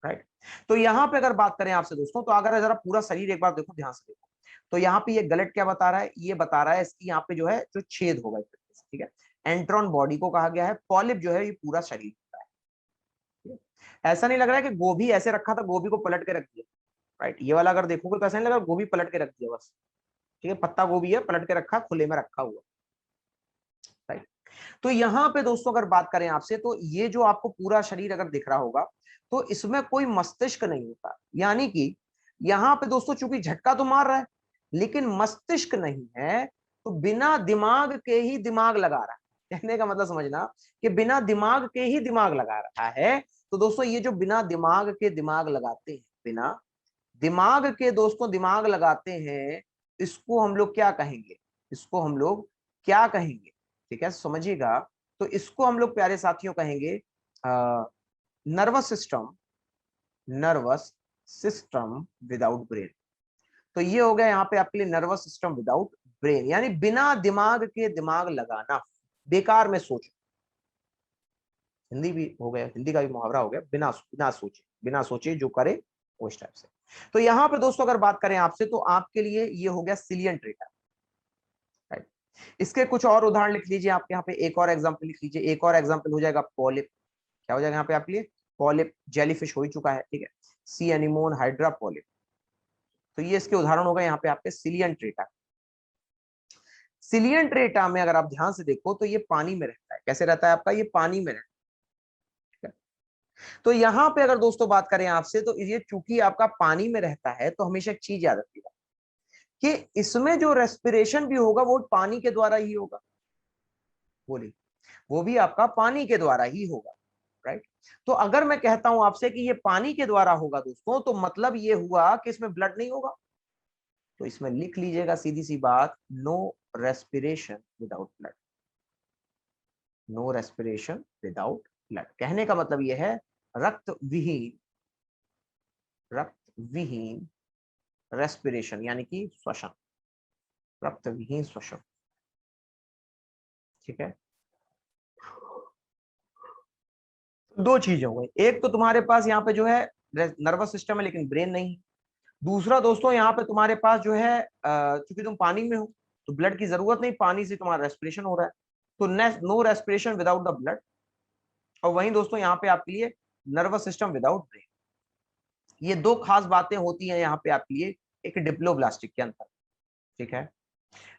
राइट। तो यहाँ पे अगर बात करें आपसे दोस्तों, तो अगर जरा पूरा शरीर एक बार देखो, ध्यान से देखो, तो यहाँ पे ये गलत क्या बता रहा है, ये बता रहा है इसकी यहाँ पे जो है जो छेद होगा, ठीक है, एंट्रॉन बॉडी को कहा गया है, पॉलिप जो है ये पूरा शरीर होता है। ठीक है? ऐसा नहीं लग रहा है कि गोभी ऐसे रखा था, गोभी को पलट के रख दिया, राइट, ये वाला अगर देखोगे तो ऐसा नहीं लगा गोभी पलट के रख दिया बस। ठीक है, पत्ता गोभी है, पलट के रखा, खुले में रखा हुआ, राइट। तो यहाँ पे दोस्तों अगर बात करें आपसे तो ये जो आपको पूरा शरीर अगर दिख रहा होगा तो इसमें कोई मस्तिष्क नहीं होता, यानी कि यहाँ पे दोस्तों चूंकि झटका तो मार रहा है लेकिन मस्तिष्क नहीं है, तो बिना दिमाग के ही दिमाग लगा रहा है, कहने का मतलब समझना कि बिना दिमाग के ही दिमाग लगा रहा है। तो दोस्तों ये जो बिना दिमाग के दिमाग लगाते हैं, बिना दिमाग के दोस्तों दिमाग लगाते हैं, इसको हम लोग क्या कहेंगे, इसको हम लोग क्या कहेंगे, ठीक है समझिएगा। तो इसको हम लोग प्यारे साथियों कहेंगे nervous system, nervous system without brain. तो ये हो गया यहाँ पे आपके लिए नर्वस सिस्टम विदाउट ब्रेन, यानी बिना दिमाग के दिमाग लगाना, बेकार में सोचो। हिंदी भी हो गया, हिंदी का भी मुहावरा हो गया, बिना बिना सोचे, बिना सोचे जो करे उस टाइप से। तो यहाँ पे दोस्तों अगर बात करें आपसे, तो आपके लिए ये हो गया सिलियन ट्रेटा, राइट। इसके कुछ और उदाहरण लिख लीजिए, आपके यहाँ पे एक और एग्जाम्पल लिख लीजिए। एक और एग्जाम्पल हो जाएगा पॉलिप। क्या हो जाएगा यहाँ पे आपके लिए, पॉलिप। जेलीफिश हो ही चुका है, ठीक है, सी एनिमोन, हाइड्रा, पॉलिप। तो ये इसके उदाहरण होगा यहाँ पे आपके सिलियन ट्रेटा। सिलियन ट्रेटा में अगर आप ध्यान से देखो तो ये पानी में रहता है। कैसे रहता है आपका, ये पानी में रहता है। तो यहाँ पे अगर दोस्तों बात करें आपसे, तो ये चूंकि आपका पानी में रहता है, तो हमेशा एक चीज याद रखिएगा कि इसमें जो रेस्पिरेशन भी होगा वो पानी के द्वारा ही होगा। बोलिए, वो भी आपका पानी के द्वारा ही होगा, राइट। तो अगर मैं कहता हूं आपसे कि ये पानी के द्वारा होगा दोस्तों, तो मतलब ये हुआ कि इसमें ब्लड नहीं होगा। तो इसमें लिख लीजिएगा सीधी सी बात, no respiration without blood, no respiration without blood. कहने का मतलब यह है रक्त विहीन, रक्त विहीन रेस्पिरेशन, यानी कि श्वसन, रक्त विहीन श्वसन, ठीक है। दो चीजें हो गई, एक तो तुम्हारे पास यहाँ पे जो है नर्वस सिस्टम है लेकिन ब्रेन नहीं। दूसरा दोस्तों यहाँ पे तुम्हारे पास जो है क्योंकि तुम पानी में हो तो ब्लड की जरूरत नहीं, पानी से तुम्हारा रेस्पिरेशन हो रहा है, तो no respiration without the blood. और वहीं दोस्तों यहाँ पे आपके लिए नर्वस सिस्टम विदाउट ब्रेन। ये दो खास बातें होती हैं यहाँ पे आपके लिए एक डिप्लोब्लास्टिक के अंदर, ठीक है।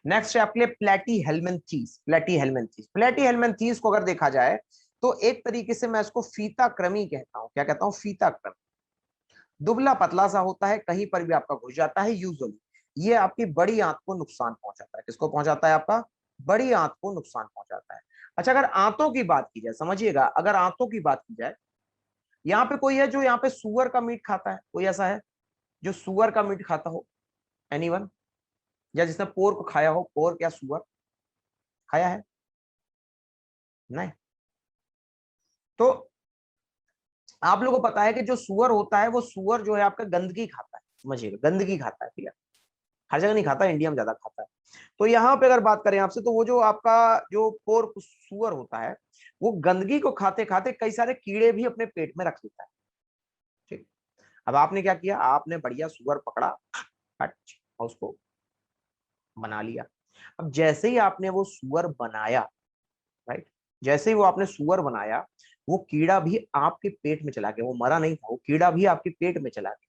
नेक्स्ट है आपके लिए प्लेटी हेलमिंथीज। प्लेटी हेलमिंथीज, प्लेटी हेलमिंथीज को अगर देखा जाए तो एक तरीके से मैं इसको फीता क्रमी कहता हूं। क्या कहता हूं, फीता क्रमी। दुबला पतला सा होता है, कहीं पर भी आपका घुस जाता है यूजुअली। ये आपकी बड़ी आंत को नुकसान पहुंचाता है। किसको पहुंचाता है, आपका बड़ी आंत को नुकसान पहुंचाता है। अच्छा, अगर आंतों की बात की जाए, समझिएगा, अगर आंतों की बात की जाए, यहाँ पे कोई है जो यहाँ पे सुअर का मीट खाता है, कोई ऐसा है जो सुअर का मीट खाता हो, एनीवन, या जिसने पोर्क खाया हो, पोर्क या सुअर खाया है, नहीं। तो आप लोगों को पता है कि जो सुअर होता है वो सुअर जो है आपका गंदगी खाता है, समझिएगा, गंदगी खाता है, ठीक है। हर जगह नहीं खाता, इंडिया में ज्यादा खाता है। तो यहाँ पे अगर बात करें आपसे, तो वो जो आपका जो पोर्क सुअर होता है, वो गंदगी को खाते खाते कई सारे कीड़े भी अपने पेट में रख लेता है, ठीक। अब आपने क्या किया, आपने बढ़िया सुअर पकड़ा, हट, और उसको बना लिया। अब जैसे ही आपने वो सुअर बनाया, राइट, जैसे ही वो आपने सुअर बनाया, वो कीड़ा भी आपके पेट में चला गया। वो मरा नहीं था, वो कीड़ा भी आपके पेट में चला गया,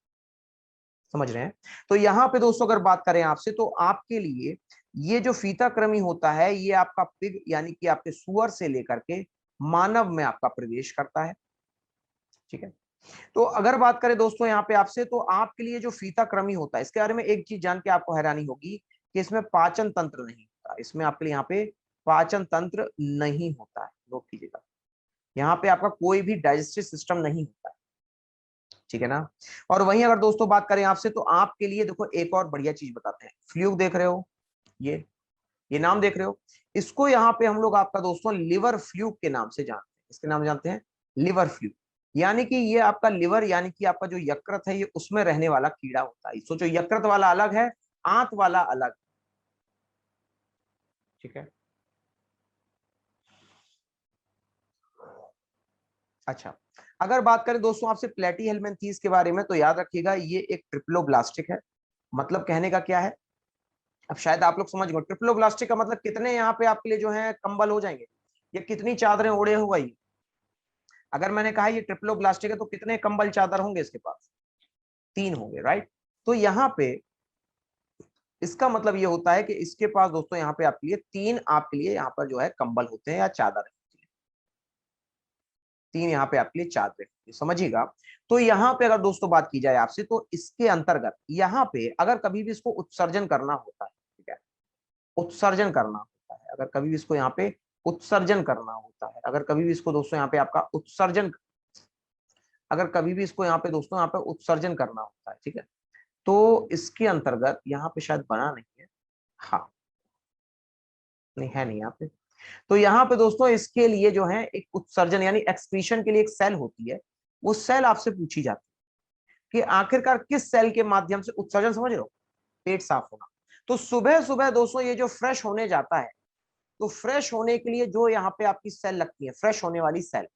समझ रहे हैं। तो यहाँ पे दोस्तों अगर बात करें आपसे, तो आपके लिए ये जो फीता क्रमी होता है, ये आपका पिग यानी कि आपके सुअर से लेकर के मानव में आपका प्रवेश करता है, ठीक है। तो अगर बात करें दोस्तों यहाँ पे आपसे, तो आपके लिए जो फीता क्रमी होता है, इसके बारे में एक चीज जान के आपको हैरानी होगी कि इसमें पाचन तंत्र नहीं होता। इसमें आपके लिए यहाँ पे पाचन तंत्र नहीं होता है, नोट कीजिएगा। यहाँ पे आपका कोई भी डाइजेस्टिव सिस्टम नहीं होता है, ठीक है ना। और वहीं अगर दोस्तों बात करें आपसे, तो आपके लिए देखो एक और बढ़िया चीज बताते हैं। फ्लूक देख रहे हो, ये नाम देख रहे हो, इसको यहाँ पे हम लोग आपका दोस्तों लिवर फ्लूक के नाम से जानते हैं। इसके नाम जानते हैं लिवर फ्लूक, यानी कि ये आपका लिवर यानी कि आपका जो यकृत है, ये उसमें रहने वाला कीड़ा होता है। सोचो, यकृत वाला अलग है, आंत वाला अलग, ठीक है। अच्छा, अगर बात करें दोस्तों आपसे प्लेटी हेलमिंथीज के बारे में, तो याद रखिएगा ये एक ट्रिप्लोब्लास्टिक है। मतलब कहने का क्या है, अब शायद आप लोग समझ गए, ट्रिप्लोब्लास्टिक का मतलब कितने यहाँ पे आपके लिए जो है कंबल हो जाएंगे, ये कितनी चादरें ओढ़े हुआ ही। अगर मैंने कहा ये ट्रिप्लोब्लास्टिक है तो कितने कंबल चादर होंगे इसके पास, 3 होंगे, राइट। तो यहाँ पे इसका मतलब ये होता है कि इसके पास दोस्तों यहाँ पे आपके लिए 3 आपके लिए यहाँ पर जो है कंबल होते हैं या चादर होती है, 3 यहाँ पे आपके लिए चादर होती है, समझिएगा। तो यहाँ पे अगर दोस्तों बात की जाए आपसे, तो इसके अंतर्गत यहाँ पे अगर कभी भी इसको उत्सर्जन करना होता है, ठीक है, उत्सर्जन करना होता है, अगर कभी भी इसको यहाँ पे उत्सर्जन करना होता है। अगर कभी भी इसको दोस्तों यहाँ पे आपका उत्सर्जन, अगर कभी भी इसको यहाँ पे दोस्तों यहाँ पे उत्सर्जन करना होता है, ठीक है, तो इसके अंतर्गत यहाँ पे शायद बना नहीं है, हाँ नहीं है नहीं यहाँ पे, तो यहाँ पे दोस्तों इसके लिए जो है एक उत्सर्जन यानी एक्सक्रीशन के लिए एक सेल होती है, वो सेल आपसे पूछी जाती है कि आखिरकार किस सेल के माध्यम से उत्सर्जन, समझ रहे हो, पेट साफ होना। तो सुबह सुबह दोस्तों ये जो फ्रेश होने जाता है, तो फ्रेश होने के लिए जो यहाँ पे आपकी सेल लगती है, फ्रेश होने वाली सेल,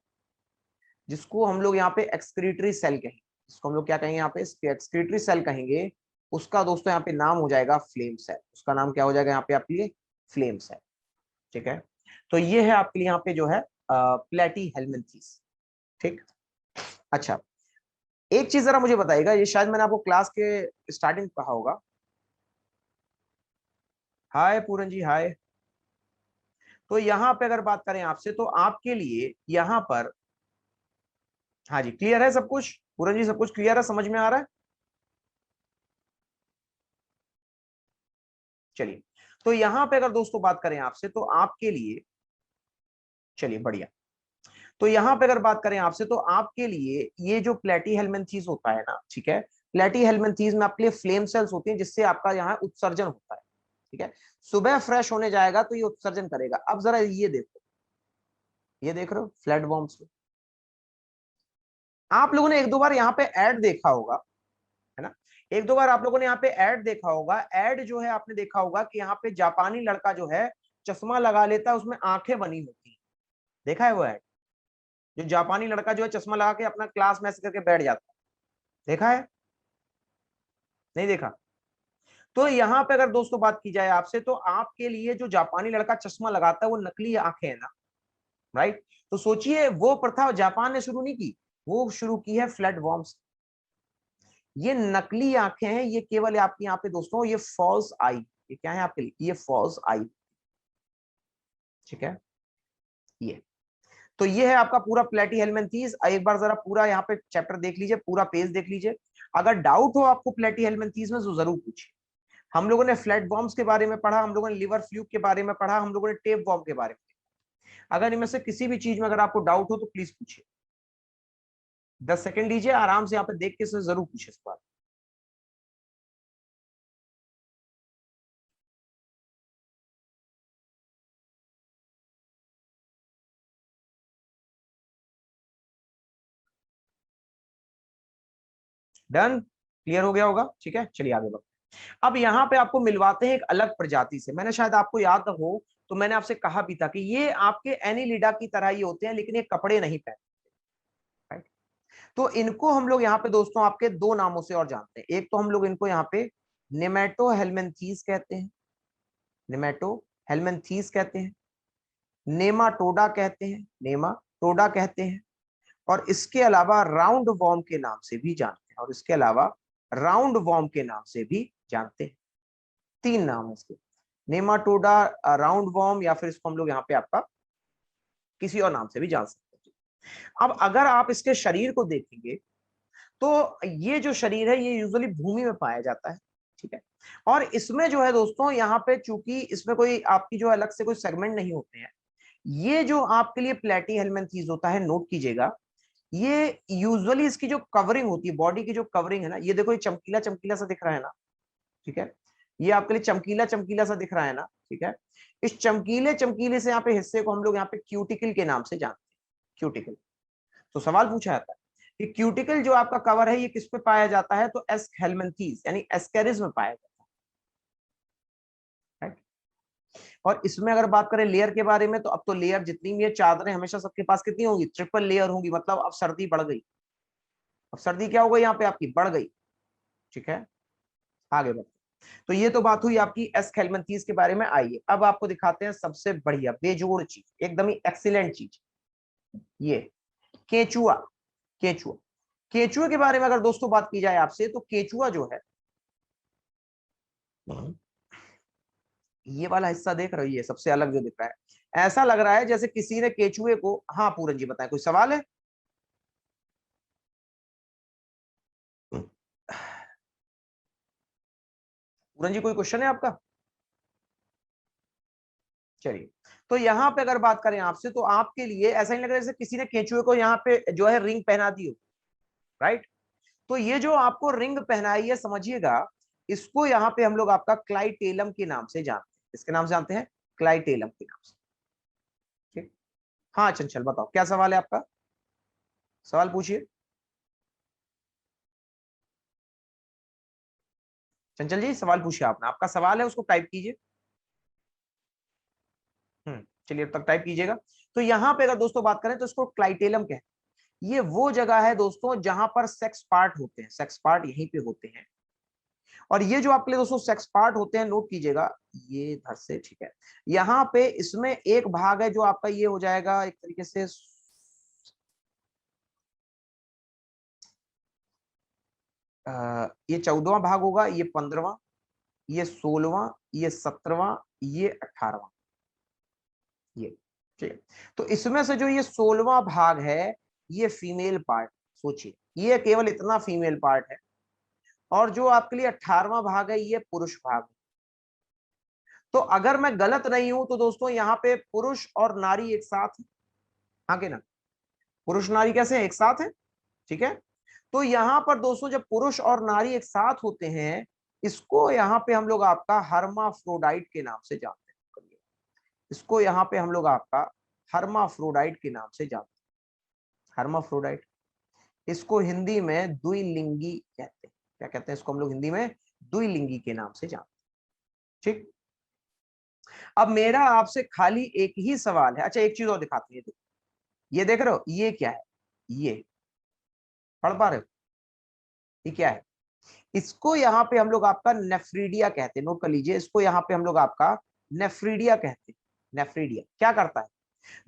जिसको हम लोग यहाँ पे एक्सक्रीटरी सेल कहेंगे, जिसको हम लोग क्या कहेंगे यहाँ पे एक्सक्रीटरी सेल कहेंगे, उसका दोस्तों यहाँ पे नाम हो जाएगा फ्लेम सेल। उसका नाम क्या हो जाएगा यहाँ पे आपके लिए, फ्लेम सेल, ठीक है। तो ये है आपके लिए यहाँ पे जो है प्लेटी हेलमिंथेस, ठीक। अच्छा, एक चीज जरा मुझे बताइएगा, ये शायद मैंने आपको क्लास के स्टार्टिंग कहा होगा। हाय पूरन जी, हाय। तो यहाँ पे अगर बात करें आपसे, तो आपके लिए यहाँ पर, हाँ जी क्लियर है सब कुछ, पूरन जी सब कुछ क्लियर है, समझ में आ रहा है? चलिए, तो यहाँ पे अगर दोस्तों बात करें आपसे, तो आपके लिए, चलिए बढ़िया, तो यहाँ पे अगर बात करें आपसे, तो आपके लिए ये जो प्लेटी हेलमिंथेस होता है ना, ठीक है, प्लेटी हेलमिंथेस में आपके लिए फ्लेम सेल्स होती हैं, जिससे आपका यहाँ उत्सर्जन होता है, ठीक है। सुबह फ्रेश होने जाएगा तो ये उत्सर्जन करेगा। अब जरा ये देखो, ये देख रहे हो फ्लैट बॉम्ब्स, आप लोगों ने एक दो बार यहाँ पे ऐड देखा होगा, है ना, एक दो बार आप लोगों ने यहाँ पे ऐड देखा होगा। ऐड जो है आपने देखा होगा कि यहाँ पे जापानी लड़का जो है चश्मा लगा लेता है, उसमें आंखें बनी होती है, देखा है वो ऐड, जो जापानी लड़का जो है चश्मा लगा के अपना क्लास में ऐसे करके बैठ जाता है, देखा है, नहीं देखा? तो यहाँ पे अगर दोस्तों बात की जाए आपसे, तो आपके लिए जो जापानी लड़का चश्मा लगाता है वो नकली आंखें है ना, राइट। तो सोचिए वो प्रथा जापान ने शुरू नहीं की, वो शुरू की है फ्लैट बॉम्ब्स। ये नकली आंखें हैं, ये केवल आपकी यहाँ पे दोस्तों ये फॉल्स आई, ये क्या है आपके लिए, ये फॉल्स आई, ठीक है। ये तो ये है आपका पूरा प्लेटी हेलमिंथेस। एक बार जरा पूरा यहाँ पे चैप्टर देख लीजिए, पूरा पेज देख लीजिए। अगर डाउट हो आपको प्लेटी हेलमिंथेस में तो जरूर पूछिए। हम लोगों ने फ्लैट बॉम्ब्स के बारे में पढ़ा, हम लोगों ने लिवर फ्लूक के बारे में पढ़ा, हम लोगों ने टेप बॉम्ब के बारे में। अगर इनमें से किसी भी चीज में अगर आपको डाउट हो तो प्लीज पूछिए, 10 सेकंड लीजिए आराम से यहाँ पे देख के जरूर पूछिए इस बार। डन, क्लियर हो गया होगा, ठीक है। चलिए आगे बढ़ते हैं। अब यहाँ पे आपको मिलवाते हैं एक अलग प्रजाति से। मैंने शायद आपको याद हो तो मैंने आपसे कहा भी था कि ये आपके एनीलिडा की तरह ही होते हैं, लेकिन ये कपड़े नहीं पहनते, राइट। तो इनको हम लोग यहाँ पे दोस्तों आपके दो नामों से और जानते हैं। एक तो हम लोग इनको यहाँ पे नेमेटो हेलमिंथेस कहते हैं, नेमेटो हेलमिंथेस कहते हैं, नेमाटोडा कहते हैं, नेमाटोडा कहते हैं, और इसके अलावा राउंड वॉर्म के नाम से भी जानते हैं, और इसके अलावा राउंड वॉर्म के नाम से भी जानते हैं। तीन नाम है इसके, नेमाटोडा, राउंड वॉर्म, या फिर इसको हम लोग यहाँ पे आपका किसी और नाम से भी जान सकते हैं। अब अगर आप इसके शरीर को देखेंगे, तो ये जो शरीर है ये यूजुअली भूमि में पाया जाता है, ठीक है। और इसमें जो है दोस्तों यहाँ पे चूंकि इसमें कोई आपकी जो अलग से कोई सेगमेंट नहीं होते हैं, ये जो आपके लिए प्लेटी हेलमिंथेस होता है, नोट कीजिएगा, ये यूजुअली इसकी जो कवरिंग होती है, बॉडी की जो कवरिंग है ना, ये देखो ये चमकीला चमकीला सा दिख रहा है ना, ठीक है, ये आपके लिए चमकीला चमकीला सा दिख रहा है ना, ठीक है। इस चमकीले चमकीले से यहाँ पे हिस्से को हम लोग यहाँ पे क्यूटिकल के नाम से जानते हैं, क्यूटिकल। तो सवाल पूछा जाता है कि क्यूटिकल जो आपका कवर है ये किस पे पाया जाता है, तो एस्केलमेंथीज यानी एस्केरिस में पाया जाता है, राइट। और इसमें अगर बात करें लेयर के बारे में, तो अब तो लेयर जितनी भी है, चादरें हमेशा सबके पास कितनी होगी, ट्रिपल लेयर होंगी, मतलब अब सर्दी बढ़ गई, अब सर्दी क्या हो गई यहाँ पे आपकी, बढ़ गई, ठीक है। आगे बढ़ते, तो ये तो बात हुई आपकी एस्केलमेंथीज के बारे में। आइए अब आपको दिखाते हैं सबसे बढ़िया बेजोड़ चीज, एकदम ही एक्सीलेंट चीज, ये केचुआ। केचुआ, केचुए के बारे में अगर दोस्तों बात की जाए आपसे, तो केचुआ जो है, ये वाला हिस्सा देख रही है सबसे अलग जो दिख रहा है, ऐसा लग रहा है जैसे किसी ने केचुए को, हाँ पूरन जी बताएं, कोई सवाल है? पूरन जी कोई क्वेश्चन है आपका? चलिए, तो यहाँ पे अगर बात करें आपसे, तो आपके लिए ऐसा ही लग रहा है जैसे किसी ने केंचुए को यहाँ पे जो है रिंग पहना दी हो, राइट। तो ये जो आपको रिंग पहनाई है, समझिएगा, इसको यहाँ पे हम लोग आपका क्लाइटेलम के नाम से जानते हैं। इसके नाम से जानते हैं, क्लाइटेलम के नाम से। ठीक, हाँ चंचल बताओ क्या सवाल है आपका, सवाल पूछिए। चंचल जी सवाल पूछिए आपने, आपका सवाल है उसको टाइप कीजिए। चलिए अब तक टाइप कीजिएगा। तो यहाँ पे अगर दोस्तों बात करें तो इसको क्लाइटेलम कहते हैं। ये वो जगह है दोस्तों जहां पर सेक्स पार्ट होते हैं, सेक्स पार्ट यहीं पे होते हैं। और ये जो आपके लिए दोस्तों सेक्स पार्ट होते हैं, नोट कीजिएगा, ये इधर से, ठीक है। यहाँ पे इसमें एक भाग है जो आपका ये हो जाएगा एक तरीके से, ये 14वां भाग होगा, ये 15वां, ये 16वां, ये 17वां, ये 18वां, ये, ठीक है। तो इसमें से जो ये 16वां भाग है, ये फीमेल पार्ट, सोचिए ये केवल इतना फीमेल पार्ट है। और जो आपके लिए 18वां भाग है, ये पुरुष भाग है। तो अगर मैं गलत नहीं हूं तो दोस्तों यहाँ पे पुरुष और नारी एक साथ है, हाँ के ना, पुरुष नारी कैसे एक साथ है, ठीक है। तो यहाँ पर दोस्तों जब पुरुष और नारी एक साथ होते हैं, इसको यहाँ पे हम लोग आपका हर्माफ्रोडाइट के नाम से जानते हैं। इसको यहाँ पे हम लोग आपका हर्माफ्रोडाइट के नाम से जानते हैं, हर्माफ्रोडाइट। इसको हिंदी में द्विलिंगी कहते हैं। क्या कहते हैं इसको हम लोग हिंदी में? द्विलिंगी के नाम से जानते हैं, ठीक। अब मेरा आपसे खाली एक ही सवाल है, अच्छा एक चीज और दिखाते हैं, ये देख रहे हो, ये क्या है, ये पढ़ पा रहे हो, ये क्या है? इसको यहाँ पे हम लोग आपका नेफ्रीडिया कहते हैं, नोट कर लीजिए, इसको यहाँ पे हम लोग आपका नेफ्रीडिया कहते हैं। नेफ्रीडिया क्या करता है?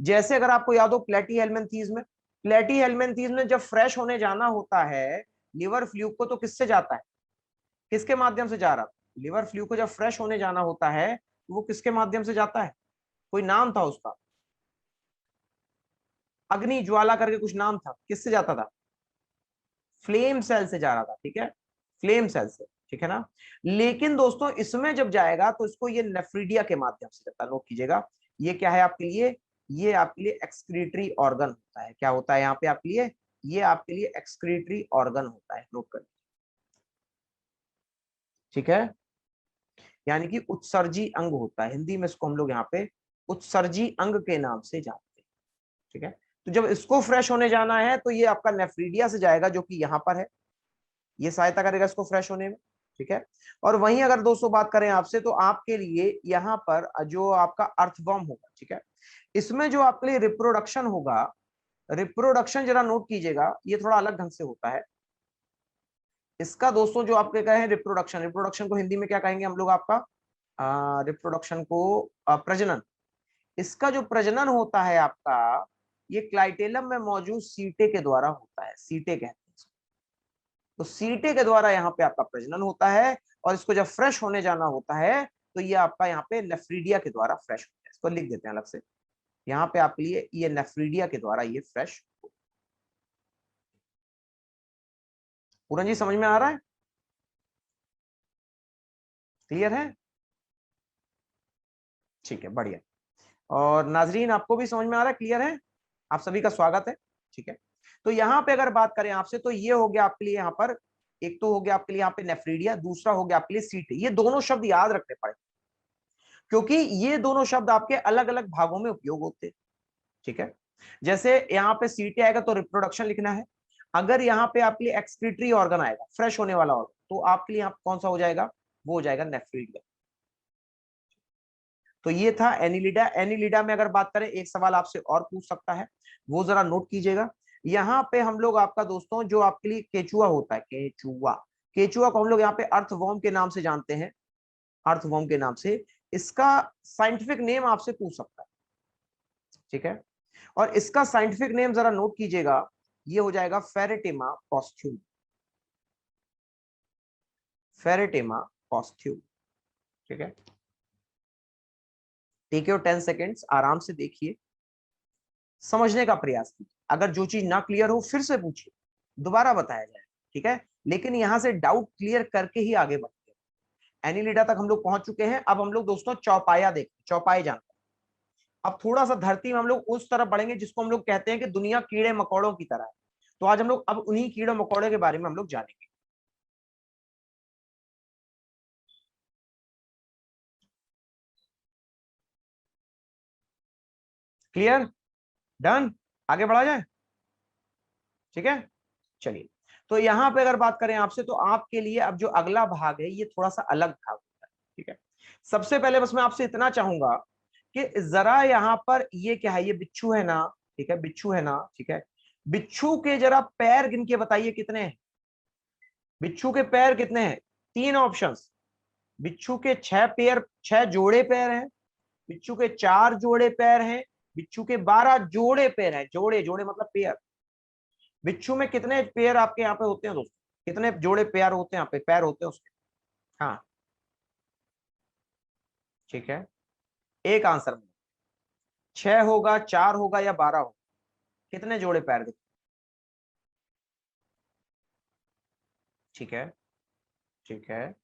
जैसे अगर आपको याद हो प्लेटी हेलमिंथीज में जब फ्रेश होने जाना होता है लिवर फ्लूक को, तो किससे जाता है, किसके माध्यम से जा रहा था? लिवर फ्लूक को जब फ्रेश होने जाना होता है तो वो किसके माध्यम से जाता है? कोई नाम था उसका, अग्नि ज्वाला करके कुछ नाम था, किससे जाता था? फ्लेम सेल से जा रहा था, ठीक है, फ्लेम सेल से, ठीक है ना। लेकिन दोस्तों इसमें जब जाएगा तो इसको ये नेफ्रीडिया के माध्यम से जाता है, नोट कीजिएगा। ये क्या है आपके लिए? ये आपके लिए एक्सक्रीटरी ऑर्गन होता है। क्या होता है यहाँ पे आपके लिए? ये आपके लिए एक्सक्रीटरी ऑर्गन होता है, नोट कर, ठीक है। यानी कि उत्सर्जी अंग होता है, हिंदी में इसको हम लोग यहाँ पे उत्सर्जी अंग के नाम से जानते हैं, ठीक है। तो जब इसको फ्रेश होने जाना है तो ये आपका नेफ्रीडिया से जाएगा, जो कि यहाँ पर है, ये सहायता करेगा इसको फ्रेश होने में, ठीक है। और वहीं अगर दोस्तों बात करें आपसे, तो आपके लिए यहाँ पर जो आपका अर्थवर्म होगा, ठीक है, इसमें जो आपके लिए रिप्रोडक्शन होगा, रिप्रोडक्शन जरा नोट कीजिएगा, ये थोड़ा अलग ढंग से होता है। इसका दोस्तों जो आपके कहे रिप्रोडक्शन, रिप्रोडक्शन को हिंदी में क्या कहेंगे हम लोग आपका? रिप्रोडक्शन को प्रजनन। इसका जो प्रजनन होता है आपका, ये क्लाइटेलम में मौजूद सीटे के द्वारा होता है, सीटे कहते हैं। तो सीटे के द्वारा यहाँ पे आपका प्रजनन होता है, और इसको जब फ्रेश होने जाना होता है तो ये आपका यहाँ पे नेफ्रीडिया के द्वारा फ्रेश होता है। इसको लिख देते हैं अलग से, यहाँ पे आपके लिए ये नेफ्रीडिया के द्वारा ये फ्रेश। पूरन जी समझ में आ रहा है? क्लियर है? ठीक है, बढ़िया। और नाजरीन आपको भी समझ में आ रहा है, क्लियर है? आप सभी का स्वागत है, ठीक है। तो यहाँ पे अगर बात करें आपसे, तो ये हो गया आपके लिए यहाँ पर, एक तो हो गया आपके लिए यहाँ पे नेफ्रीडिया, दूसरा हो गया आपके लिए सीटे। ये दोनों शब्द याद रखने पड़े, क्योंकि ये दोनों शब्द आपके अलग अलग भागों में उपयोग होते हैं, ठीक है। जैसे यहाँ पे सीटे आएगा तो रिप्रोडक्शन लिखना है। अगर यहाँ पे आपके लिए एक्सक्रीटरी ऑर्गन आएगा, फ्रेश होने वाला ऑर्गन, तो आपके लिए यहाँ कौन सा हो जाएगा? वो हो जाएगा नेफ्रीडिया। तो ये था एनिलिडा। एनिलिडा में अगर बात करें, एक सवाल आपसे और पूछ सकता है, वो जरा नोट कीजिएगा। यहाँ पे हम लोग आपका दोस्तों जो आपके लिए केचुआ होता है, केचुआ, केचुआ को हम लोग यहाँ पे अर्थवॉर्म के नाम से जानते हैं, अर्थवॉर्म के नाम से। इसका साइंटिफिक नेम आपसे पूछ सकता है, ठीक है। और इसका साइंटिफिक नेम जरा नोट कीजिएगा, ये हो जाएगा फेरेटिमा पॉस्ट्यूम, फेरेटिमा पॉस्ट्यूम, ठीक है। टेक योर 10 सेकेंड्स, आराम से देखिए, समझने का प्रयास कीजिए। अगर जो चीज ना क्लियर हो फिर से पूछिए, दोबारा बताया जाए, ठीक है। लेकिन यहां से डाउट क्लियर करके ही आगे बढ़ते हैं। एनिलिडा तक हम लोग पहुंच चुके हैं, अब हम लोग दोस्तों चौपाया देखते हैं, चौपाए जानते हैं। अब थोड़ा सा धरती में हम लोग उस तरफ बढ़ेंगे जिसको हम लोग कहते हैं कि दुनिया कीड़े मकोड़ों की तरह है। तो आज हम लोग अब उन्हीं कीड़े मकोड़ों के बारे में हम लोग जानेंगे। क्लियर? डन? आगे बढ़ा जाए? ठीक है, चलिए। तो यहां पे अगर बात करें आपसे, तो आपके लिए अब जो अगला भाग है ये थोड़ा सा अलग भाग होता है। ठीक है, सबसे पहले बस मैं आपसे इतना चाहूंगा कि जरा यहाँ पर ये क्या है, ये बिच्छू है ना? ठीक है, बिच्छू है ना? ठीक है, बिच्छू के जरा पैर गिन के बताइए कितने हैं। बिच्छू के पैर कितने हैं? तीन ऑप्शंस। बिच्छू के 6 पैर, 6 जोड़े पैर हैं। बिच्छू के 4 जोड़े पैर हैं। बिच्छू के 12 जोड़े पैर हैं। जोड़े, जोड़े मतलब पेयर। बिच्छू में कितने पैर आपके यहाँ पे होते हैं दोस्तों? कितने जोड़े पैर होते हैं यहाँ पे, पैर होते हैं उसके? हाँ, ठीक है, एक आंसर में 6 होगा, 4 होगा या 12 होगा? कितने जोड़े पैर दिखे? ठीक है, ठीक है।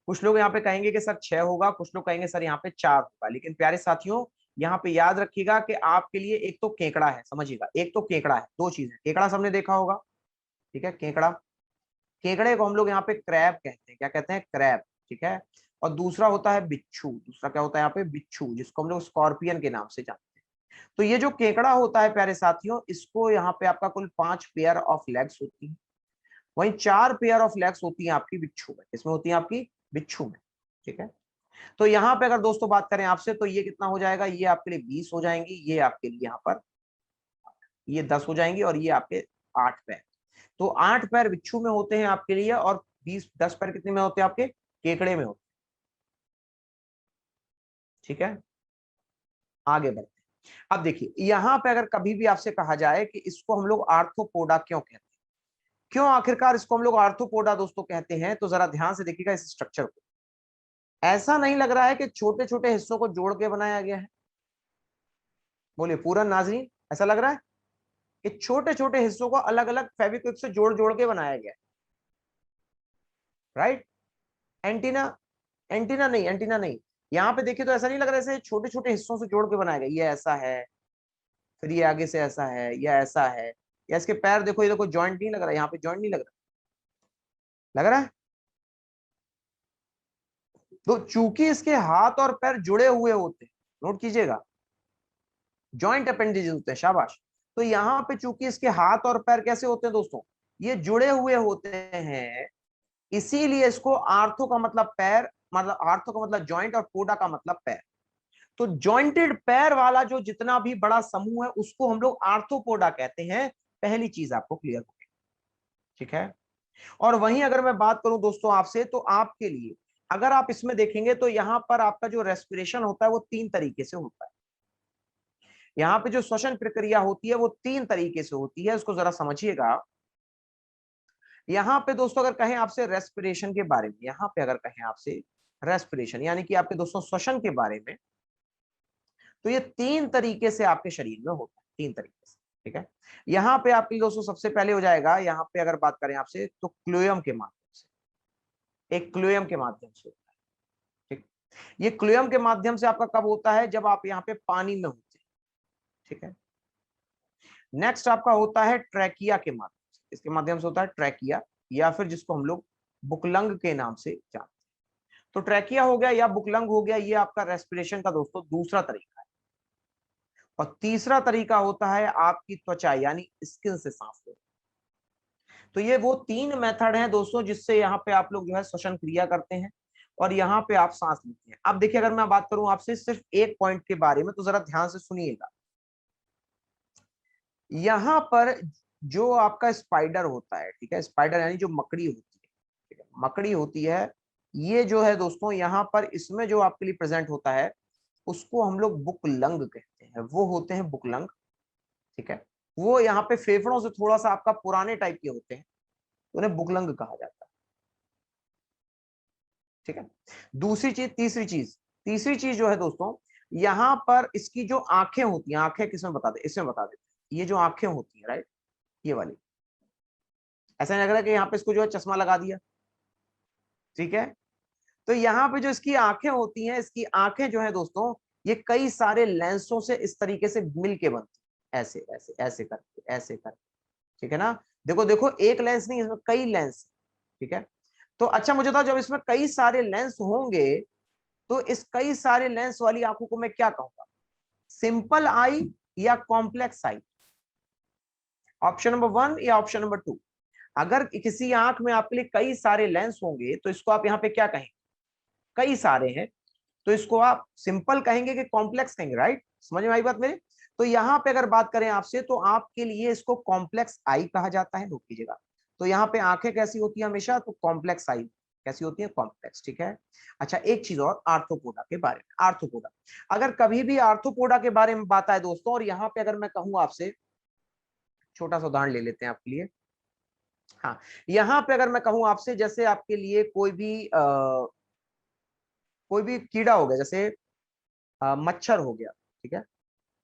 कुछ लोग यहाँ पे कहेंगे कि सर 6 होगा, कुछ लोग कहेंगे सर यहाँ पे 4 होगा। लेकिन प्यारे साथियों, यहाँ पे याद रखिएगा कि आपके लिए एक तो केकड़ा है, समझिएगा, एक तो केकड़ा है। दो चीजें, केकड़ा सबने देखा होगा, ठीक है, केकड़ा। केकड़े को हम लोग यहाँ पे क्रैब कहते हैं। क्या कहते हैं? क्रैब। ठीक है, और दूसरा होता है बिच्छू। दूसरा क्या होता है यहाँ पे? बिच्छू, जिसको हम लोग स्कॉर्पियन के नाम से जानते हैं। तो ये जो केकड़ा होता है प्यारे साथियों, इसको यहाँ पे आपका कुल 5 पेयर ऑफ लेग्स होती है। वहीं 4 पेयर ऑफ लेग्स होती है आपकी बिच्छू में। इसमें होती है आपकी बिच्छू में। ठीक है, तो यहाँ पे अगर दोस्तों बात करें आपसे, तो ये कितना हो जाएगा? ये आपके लिए 20 हो जाएंगी, ये आपके लिए यहाँ पर ये 10 हो जाएंगी, और ये आपके 8 पैर। तो 8 पैर बिच्छू में होते हैं आपके लिए, और 10 पैर कितने में होते हैं आपके? केकड़े में होते हैं। ठीक है, आगे बढ़ते हैं। अब देखिए, यहां पे अगर कभी भी आपसे कहा जाए कि इसको हम लोग आर्थ्रोपोडा क्यों कहते हैं, क्यों आखिरकार इसको हम लोग आर्थ्रोपोडा दोस्तों कहते हैं, तो जरा ध्यान से देखिएगा इस स्ट्रक्चर को। ऐसा नहीं लग रहा है कि छोटे छोटे हिस्सों को जोड़ के बनाया गया है? बोलिए पूरन, नाजरीन, ऐसा लग रहा है कि छोटे छोटे हिस्सों को अलग अलग फेविक्विक से जोड़ जोड़ के बनाया गया है? राइट? एंटीना, एंटीना नहीं, एंटीना नहीं। यहाँ पे देखिए तो ऐसा नहीं लग रहा है जैसे छोटे छोटे हिस्सों से जोड़ के बनाया गया। ये ऐसा है, फिर ये आगे से ऐसा है, या ऐसा है, या इसके पैर देखो, ये देखो जॉइंट नहीं लग रहा है, यहाँ पे जॉइंट नहीं लग रहा, लग रहा है? तो चूंकि इसके हाथ और पैर जुड़े हुए होते हैं, नोट कीजिएगा, जॉइंट अपेंडेजेस होते हैं, शाबाश। तो यहाँ पे चूंकि इसके हाथ और पैर कैसे होते हैं दोस्तों? ये जुड़े हुए होते हैं, इसीलिए इसको आर्थो का मतलब पैर, मतलब आर्थो का मतलब जॉइंट, और पोडा का मतलब पैर। तो जॉइंटेड पैर वाला जो जितना भी बड़ा समूह है उसको हम लोग आर्थोपोडा कहते हैं। पहली चीज आपको क्लियर हो गई, ठीक है। और वहीं अगर मैं बात करूं दोस्तों आपसे, तो आपके लिए अगर आप इसमें देखेंगे तो यहां पर आपका जो रेस्पिरेशन होता है वो 3 तरीके से होता है। यहाँ पे जो श्वसन प्रक्रिया होती है वो 3 तरीके से होती है, उसको जरा समझिएगा। यहाँ पे दोस्तों अगर कहें आपसे रेस्पिरेशन के बारे में, यहाँ पे अगर कहें आपसे रेस्पिरेशन यानी कि आपके दोस्तों श्वसन के बारे में, तो ये 3 तरीके से आपके शरीर में होता है, 3 तरीके से। ठीक है, यहाँ पे आपके दोस्तों सबसे पहले हो जाएगा, यहाँ पे अगर बात करें आपसे, तो क्लोएम के माध्यम से, एक क्लोएम के माध्यम से होता है। ठीक, ये क्लोएम के माध्यम से आपका कब होता है? जब आप यहाँ पे पानी में होते हैं। ठीक है, नेक्स्ट आपका होता है ट्रैकिया के माध्यम से। इसके माध्यम से होता है ट्रैकिया, या फिर जिसको हम लोग बुकलंग के नाम से जानते हैं। तो ट्रैकिया हो गया या बुकलंग हो गया, ये आपका रेस्पिरेशन का दोस्तों दूसरा तरीका है। और तीसरा तरीका होता है आपकी त्वचा यानी स्किन से सांस लेना। तो ये वो 3 मेथड हैं दोस्तों जिससे यहाँ पे आप लोग जो है श्वसन क्रिया करते हैं, और यहाँ पे आप सांस लेते हैं। अब देखिए, अगर मैं बात करूं आपसे सिर्फ एक पॉइंट के बारे में, तो जरा ध्यान से सुनिएगा। यहाँ पर जो आपका स्पाइडर होता है, ठीक है, स्पाइडर यानी जो मकड़ी होती है, ठीक है, मकड़ी होती है, ये जो है दोस्तों यहाँ पर इसमें जो आपके लिए प्रेजेंट होता है उसको हम लोग बुकलंग कहते हैं। वो होते हैं बुकलंग। ठीक है, वो यहाँ पे फेफड़ों से थोड़ा सा आपका पुराने टाइप के होते हैं, तो उन्हें बुकलंग कहा जाता है। ठीक है, दूसरी चीज, तीसरी चीज जो है दोस्तों, यहाँ पर इसकी जो आंखें होती हैं, आंखें किसमें बता दे, इसमें बता देते हैं। ये जो आंखें होती हैं, राइट, ये वाली, ऐसा नहीं लग रहा है कि यहाँ पे इसको जो है चश्मा लगा दिया। ठीक है, तो यहाँ पे जो इसकी आंखें होती हैं, इसकी आंखें जो है दोस्तों, ये कई सारे लेंसों से इस तरीके से मिलके बनती है, ऐसे ऐसे ऐसे करके ऐसे करके, ठीक है ना। देखो देखो एक लेंस नहीं, इसमें कई लेंस, ठीक है। तो अच्छा मुझे बताओ, जब इसमें कई सारे लेंस होंगे तो इस कई सारे लेंस वाली आंखों को मैं क्या कहूंगा, सिंपल आई या कॉम्प्लेक्स आई? ऑप्शन नंबर 1 या ऑप्शन नंबर 2? अगर किसी आंख में आपके लिए कई सारे लेंस होंगे तो इसको आप यहां पे क्या कहेंगे, कई सारे हैं तो इसको आप सिंपल कहेंगे कि कॉम्प्लेक्स कहेंगे, राइट? समझ में आई बात मेरे? तो यहां पे अगर बात करें आपसे तो आपके लिए इसको कॉम्प्लेक्स आई कहा जाता है, नोट कीजिएगा। तो यहाँ पे आंखें कैसी होती है हमेशा, तो कॉम्प्लेक्स आई कैसी होती है, कॉम्प्लेक्स, ठीक है। अच्छा एक चीज और आर्थ्रोपोडा के बारे में, आर्थ्रोपोडा, अगर कभी भी आर्थ्रोपोडा के बारे में बात आए दोस्तों, और यहाँ पे अगर मैं कहूँ आपसे, छोटा सा उदाहरण ले लेते हैं आपके लिए। हाँ, यहाँ पे अगर मैं कहूँ आपसे, जैसे आपके लिए कोई भी कीड़ा हो गया, जैसे मच्छर हो गया, ठीक है,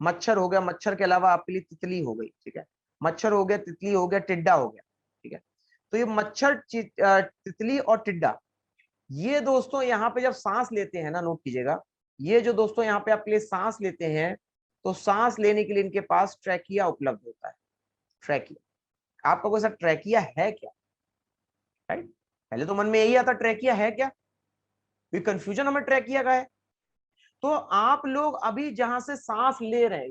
मच्छर हो गया, मच्छर के अलावा आपके लिए तितली हो गई, ठीक है, मच्छर हो गया, तितली हो गया, टिड्डा हो गया, ठीक है। तो ये मच्छर, तितली और टिड्डा, ये दोस्तों यहाँ पे जब सांस लेते हैं ना, नोट कीजिएगा, ये जो दोस्तों यहाँ पे आपके लिए सांस लेते हैं, तो सांस लेने के लिए इनके पास ट्रैकिया उपलब्ध होता है, ट्रैकिया। आपका कोई सा ट्रैकिया है क्या, राइट? पहले तो मन में यही आता ट्रैकिया है क्या, कोई कंफ्यूजन हमें ट्रैकिया का है। तो आप लोग अभी जहां से सांस ले रहे हैं,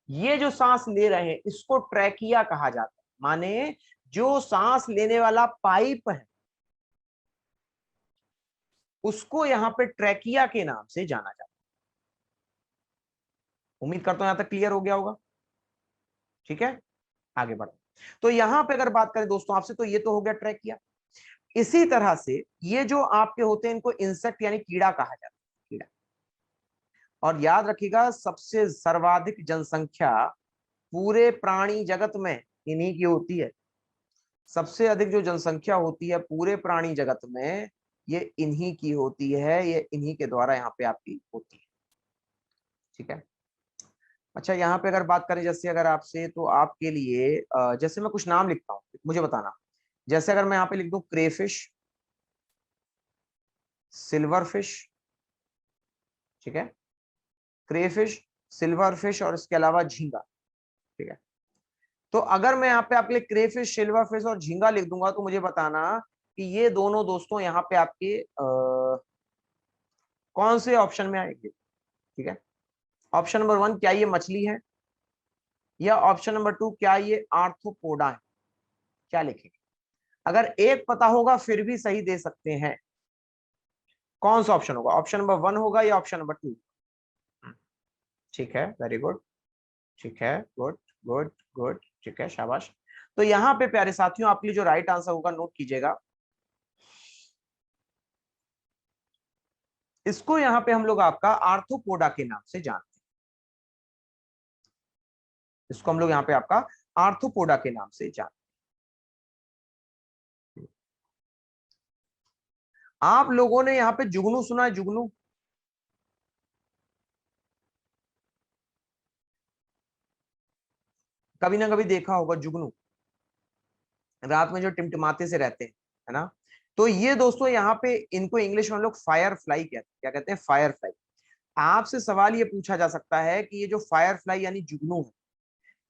ये जो सांस ले रहे हैं इसको ट्रैकिया कहा जाता है, माने जो सांस लेने वाला पाइप है उसको यहां पे ट्रैकिया के नाम से जाना जाता है। उम्मीद करता हूं यहां तक क्लियर हो गया होगा, ठीक है। आगे बढ़ो। तो यहां पे अगर बात करें दोस्तों आपसे, तो ये तो हो गया ट्रैकिया। इसी तरह से ये जो आपके होते हैं इनको इंसेक्ट यानी कीड़ा कहा जाता है, कीड़ा। और याद रखिएगा सबसे सर्वाधिक जनसंख्या पूरे प्राणी जगत में इन्हीं की होती है। सबसे अधिक जो जनसंख्या होती है पूरे प्राणी जगत में, ये इन्हीं की होती है, ये इन्हीं के द्वारा यहाँ पे आपकी होती है, ठीक है। अच्छा यहाँ पे अगर बात करें जैसे अगर आपसे, तो आपके लिए जैसे मैं कुछ नाम लिखता हूँ मुझे बताना। जैसे अगर मैं यहाँ पे लिख दूं क्रेफिश, सिल्वर फिश, ठीक है, क्रेफिश, सिल्वर फिश और इसके अलावा झींगा, ठीक है। तो अगर मैं यहाँ पे आपके लिए क्रेफिश, सिल्वर फिश और झींगा लिख दूंगा तो मुझे बताना कि ये दोनों दोस्तों यहाँ पे आपके कौन से ऑप्शन में आएंगे, ठीक है। ऑप्शन नंबर 1 क्या ये मछली है, या ऑप्शन नंबर 2 क्या ये आर्थ्रोपोडा है, क्या लिखेंगे? अगर एक पता होगा फिर भी सही दे सकते हैं, कौन सा ऑप्शन होगा, ऑप्शन नंबर 1 होगा या ऑप्शन नंबर 2? ठीक है, वेरी गुड, ठीक है, गुड गुड गुड, ठीक है, शाबाश। तो यहाँ पे प्यारे साथियों आपके लिए जो राइट आंसर होगा, नोट कीजिएगा, इसको यहाँ पे हम लोग आपका आर्थ्रोपोडा के नाम से जानते हैं, इसको हम लोग यहाँ पे आपका आर्थ्रोपोडा के नाम से जानते हैं। आप लोगों ने यहाँ पे जुगनू सुना है, जुगनू? कभी ना कभी देखा होगा जुगनू, रात में जो टिमटिमाते से रहते हैं, है ना। तो ये दोस्तों यहाँ पे इनको इंग्लिश में हम लोग फायर फ्लाई कहते हैं, क्या कहते हैं, फायर फ्लाई। आपसे सवाल ये पूछा जा सकता है कि ये जो फायर फ्लाई यानी जुगनू है,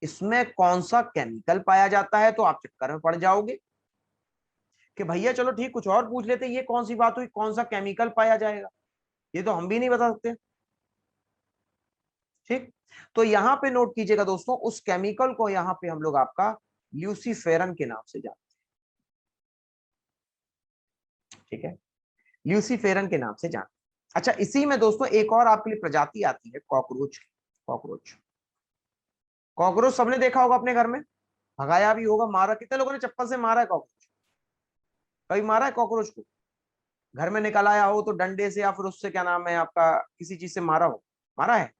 इसमें कौन सा केमिकल पाया जाता है, तो आप चक्कर में पड़ जाओगे कि भैया चलो ठीक कुछ और पूछ लेते, ये कौन सी बात हुई, कौन सा केमिकल पाया जाएगा, ये तो हम भी नहीं बता सकते, ठीक। तो यहाँ पे नोट कीजिएगा दोस्तों, उस केमिकल को यहाँ पे हम लोग आपका ल्यूसीफेरन के नाम से जानते हैं, ठीक है, ल्यूसीफेरन के नाम से जानते हैं। अच्छा इसी में दोस्तों एक और आपके लिए प्रजाति आती है कॉकरोच की, कॉकरोच। कॉकरोच सबने देखा होगा अपने घर में, भगाया भी होगा, मारा, कितने लोगों ने चप्पल से मारा है कॉकरोच, कभी मारा है कॉकरोच को? घर में निकल आया हो तो डंडे से या फिर उससे क्या नाम है आपका, किसी चीज से मारा हो, मारा है?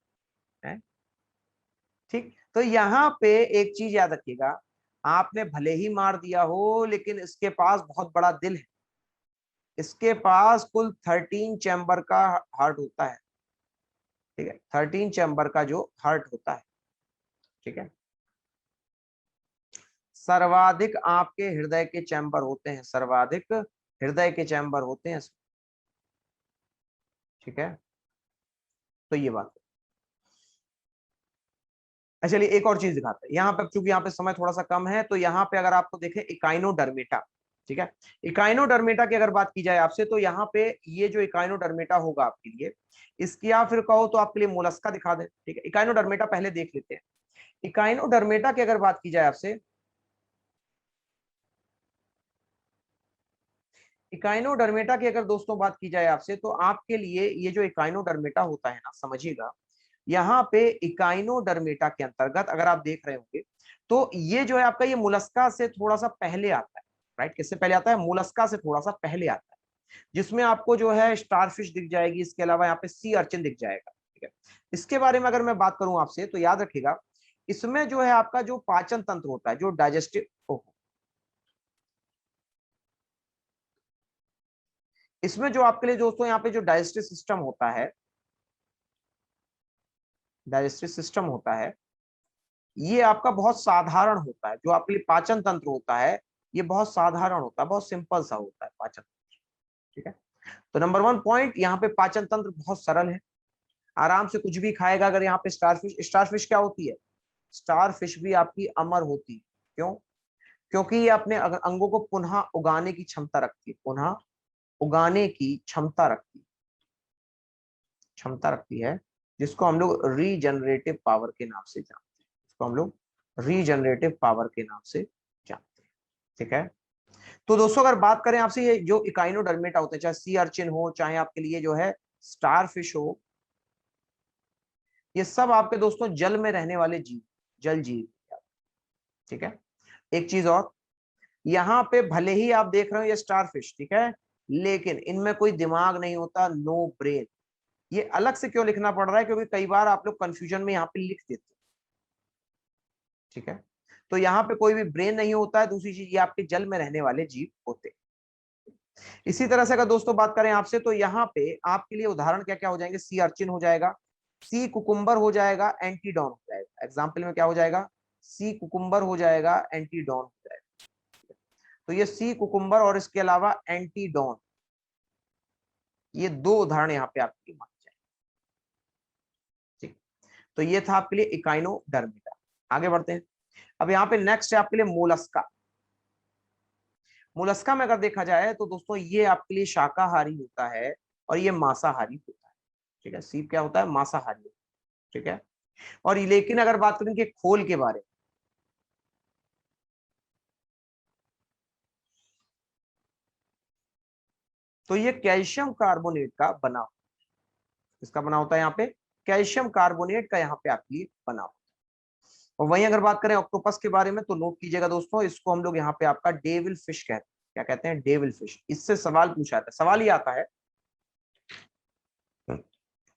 ठीक। तो यहाँ पे एक चीज याद रखिएगा, आपने भले ही मार दिया हो लेकिन इसके पास बहुत बड़ा दिल है, इसके पास कुल 13 चैम्बर का हार्ट होता है, ठीक है, 13 चैम्बर का जो हार्ट होता है, ठीक है। सर्वाधिक आपके हृदय के चैम्बर होते हैं, सर्वाधिक हृदय के चैम्बर होते हैं, ठीक है। तो ये बात है। चलिए एक और चीज दिखाते हैं यहाँ पे, क्योंकि यहाँ पे समय थोड़ा सा कम है, तो यहाँ पे अगर आपको देखें इकाइनोडर्मेटा, ठीक है, इकाइनोडर्मेटा की अगर बात की जाए आपसे, तो यहाँ पे ये जो इकाइनोडर्मेटा होगा आपके लिए, इसकी या फिर कहो तो आपके लिए मोलस्का दिखा दे, ठीक है। इकाइनोडर्मेटा पहले देख लेते हैं। इकाइनोडर्मेटा की अगर बात की जाए आपसे, इकाइनोडर्मेटा की अगर दोस्तों बात की जाए आपसे, तो आपके लिए ये जो इकाइनोडर्मेटा होता है ना, समझिएगा यहाँ पे इकाइनोडर्मेटा के अंतर्गत अगर आप देख रहे होंगे, तो ये जो है आपका ये मोलस्का से थोड़ा सा पहले आता है, राइट। किससे पहले आता है? मोलस्का से थोड़ा सा पहले आता है, जिसमें आपको जो है स्टारफिश दिख जाएगी, इसके अलावा यहाँ पे सी अर्चिन दिख जाएगा, ठीक है। इसके बारे में अगर मैं बात करूं आपसे, तो याद रखिएगा इसमें जो है आपका जो पाचन तंत्र होता है, जो डाइजेस्टिव, इसमें जो आपके लिए दोस्तों यहाँ पे जो डाइजेस्टिव सिस्टम होता है, डाइजेस्टिव सिस्टम होता है, ये आपका बहुत साधारण होता है। जो आपके लिए पाचन तंत्र होता है, ये बहुत साधारण होता है, बहुत सिंपल सा होता है पाचन तंत्र, ठीक है। तो नंबर 1 पॉइंट, यहाँ पे पाचन तंत्र बहुत सरल है, आराम से कुछ भी खाएगा। अगर यहाँ पे स्टारफिश, स्टारफिश क्या होती है? स्टारफिश भी आपकी अमर होती है। क्यों? क्योंकि ये अपने अंगों को पुनः उगाने की क्षमता रखती है, पुनः उगाने की क्षमता रखती है, जिसको हम लोग रीजनरेटिव पावर के नाम से जानते हैं, इसको हम लोग रीजनरेटिव पावर के नाम से जानते हैं, ठीक है। तो दोस्तों अगर बात करें आपसे, ये जो इकाइनोडर्मेटा होते हैं, चाहे सी अर्चिन हो, चाहे आपके लिए जो है स्टारफिश हो, ये सब आपके दोस्तों जल में रहने वाले जीव, जल जीव, ठीक है। एक चीज और, यहाँ पे भले ही आप देख रहे हो ये स्टारफिश, ठीक है, लेकिन इनमें कोई दिमाग नहीं होता, नो ब्रेन। ये अलग से क्यों लिखना पड़ रहा है? क्योंकि कई बार आप लोग कंफ्यूजन में यहाँ पे लिख देते हैं, ठीक है। तो यहाँ पे कोई भी ब्रेन नहीं होता है। दूसरी चीज, ये आपके जल में रहने वाले जीव होते हैं। इसी तरह से अगर दोस्तों बात करें आपसे, तो यहाँ पे आपके लिए उदाहरण क्या क्या हो जाएंगे? सी अर्चिन हो जाएगा, सी कुकुम्बर हो जाएगा, एंटीडॉन हो जाएगा। एग्जाम्पल में क्या हो जाएगा? सी कुकुम्बर हो जाएगा, एंटीडॉन हो जाएगा। तो ये सी कुकुम्बर और इसके अलावा एंटीडॉन, ये दो उदाहरण यहाँ पे आपके मान जाए, ठीक। तो ये था आपके लिए इकाइनोडर्मेटा। आगे बढ़ते हैं। अब यहाँ पे नेक्स्ट है आपके लिए मोलस्का। मोलस्का में अगर देखा जाए तो दोस्तों ये आपके लिए शाकाहारी होता है और ये मांसाहारी होता है, ठीक है। सीप क्या होता है? मांसाहारी, ठीक है। और लेकिन अगर बात करें कि खोल के बारे में, तो ये कैल्शियम कार्बोनेट का बना, इसका बना होता है यहाँ पे कैल्शियम कार्बोनेट का, यहाँ पे आपके लिए बना होता है। और वहीं अगर बात करें ऑक्टोपस के बारे में, तो नोट कीजिएगा दोस्तों, इसको हम लोग यहाँ पे आपका डेविल फिश कहते हैं। क्या कहते हैं? Devil fish. इससे सवाल पूछा जाता है। सवाल ये आता है,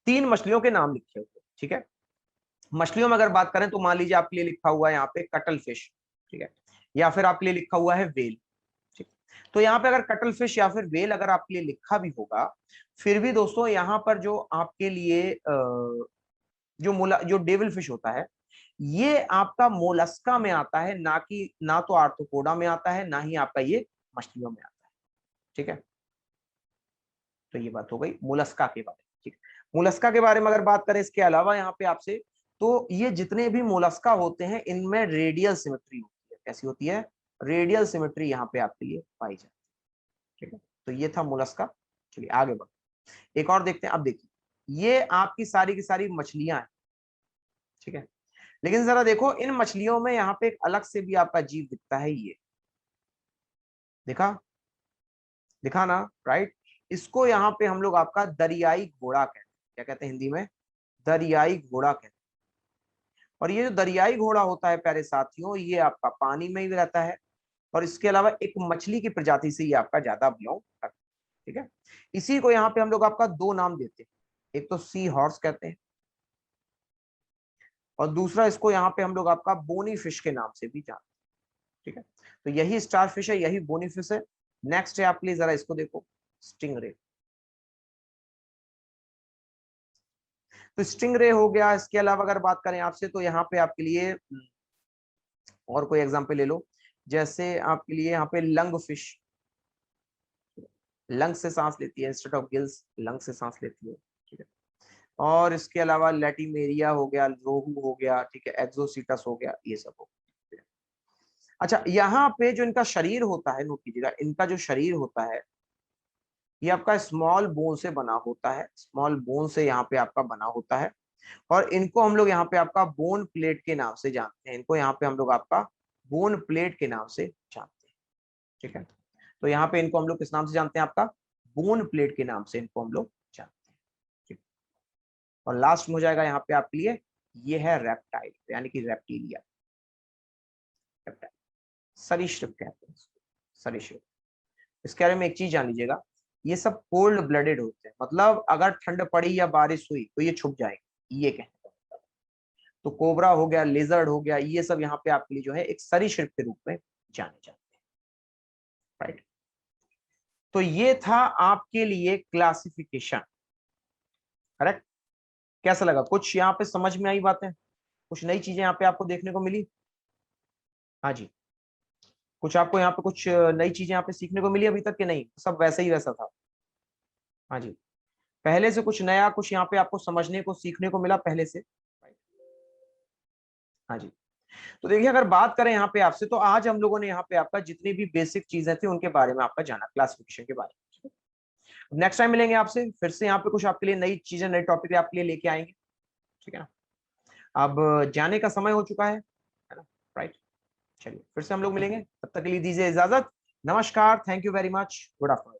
3 मछलियों के नाम लिखे होते हैं, ठीक है। मछलियों में अगर बात करें तो मान लीजिए आपके लिए लिखा हुआ है यहाँ पे कटल फिश, ठीक है, या फिर आपके लिए लिखा हुआ है वेल, ठीक। तो यहाँ पे अगर कटल फिश या फिर वेल अगर आपके लिए लिखा भी होगा, फिर भी दोस्तों यहाँ पर जो आपके लिए जो डेविल फिश होता है, ये आपका मोलस्का में आता है, ना कि ना तो आर्थ्रोपोडा में आता है, ना ही आपका ये मछलियों में आता है, ठीक है। तो ये बात हो गई मोलस्का के बारे में, ठीक है। मोलस्का के बारे में अगर बात करें इसके अलावा यहाँ पे आपसे, तो ये जितने भी मोलस्का होते हैं, इनमें रेडियल सिमेट्री होती है। कैसी होती है? रेडियल सिमेट्री यहाँ पे आपके लिए पाई जाती है, ठीक है। तो ये था मोलस्का। चलिए आगे बढ़ते, एक और देखते हैं। अब देखिए, ये आपकी सारी की सारी मछलियां हैं, ठीक है। लेकिन जरा देखो, इन मछलियों में यहाँ पे एक अलग से भी आपका जीव दिखता है, ये दिखा, दिखा ना, राइट। इसको यहाँ पे हम लोग आपका दरियाई घोड़ा कहते हैं। क्या कहते हैं हिंदी में? दरियाई घोड़ा कहते हैं। और ये जो दरियाई घोड़ा होता है प्यारे साथियों, ये आपका पानी में ही रहता है, और इसके अलावा एक मछली की प्रजाति से ये आपका ज्यादा बिलोंग करता है, ठीक है। इसी को यहाँ पे हम लोग आपका 2 नाम देते हैं, एक तो सी हॉर्स कहते हैं, और दूसरा इसको यहाँ पे हम लोग आपका बोनी फिश के नाम से भी जानते हैं, ठीक है। तो यही स्टार फिश है, यही बोनी फिश है। नेक्स्ट है आपके लिए, जरा इसको देखो, स्टिंगरे। तो स्टिंगरे हो गया। इसके अलावा अगर बात करें आपसे, तो यहाँ पे आपके लिए और कोई एग्जांपल ले लो, जैसे आपके लिए यहाँ पे लंग फिश, लंग से सांस लेती है, इंस्टेड ऑफ गिल्स लंग से सांस लेती है, ठीक है। और इसके अलावा लैटिमेरिया हो गया, रोहू हो गया, ठीक है, एक्सोसीटस हो गया, ये सब हो गया। अच्छा, यहाँ पे जो इनका शरीर होता है, नोट कीजिएगा, इनका जो शरीर होता है ये आपका स्मॉल बोन से बना होता है, स्मॉल बोन से यहाँ पे आपका बना होता है। और इनको हम लोग यहाँ पे आपका बोन प्लेट के नाम से जानते हैं, इनको यहाँ पे हम लोग आपका बोन प्लेट के नाम से जानते हैं, ठीक है। तो यहाँ पे इनको हम लोग किस नाम से जानते हैं, आपका बोन प्लेट के नाम से इनको हम लोग जानते हैं, ठीक। और लास्ट में हो जाएगा यहाँ पे आपके लिए, ये है रेप्टाइल, यानी कि रेप्टिलिया, रेप्टाइल, सरीसृप कहते हैं इसको, सरीसृप। इसके बारे में एक चीज जान लीजिएगा, ये सब कोल्ड ब्लडेड होते हैं, मतलब अगर ठंड पड़ी या बारिश हुई तो ये छुप जाएंगे, ये कहते हैं। तो कोबरा हो गया, लेजर्ड हो गया, ये सब यहाँ पे आपके लिए जो है एक सरीसृप के रूप में जाने जाते हैं, राइट। तो ये था आपके लिए क्लासिफिकेशन, करेक्ट। कैसा लगा, कुछ यहाँ पे समझ में आई बातें, कुछ नई चीजें यहाँ पे आपको देखने को मिली? हाँ जी, कुछ आपको यहाँ पे कुछ नई चीजें यहाँ पे सीखने को मिली अभी तक के नहीं, सब वैसा ही वैसा था? हाँ जी, पहले से कुछ नया, कुछ यहाँ पे आपको समझने को, सीखने को मिला पहले से? हाँ जी। तो देखिए, अगर बात करें यहाँ पे आपसे, तो आज हम लोगों ने यहाँ पे आपका जितनी भी बेसिक चीजें थी उनके बारे में आपका जाना, क्लासिफिकेशन के बारे में। नेक्स्ट टाइम मिलेंगे आपसे फिर से, यहाँ पे कुछ आपके लिए नई चीजें, नए टॉपिक आपके लिए लेके आएंगे, ठीक है ना। अब जाने का समय हो चुका है ना, राइट। चलिए फिर से हम लोग मिलेंगे, तब तक के लिए दीजिए इजाजत, नमस्कार, thank you very much, good afternoon.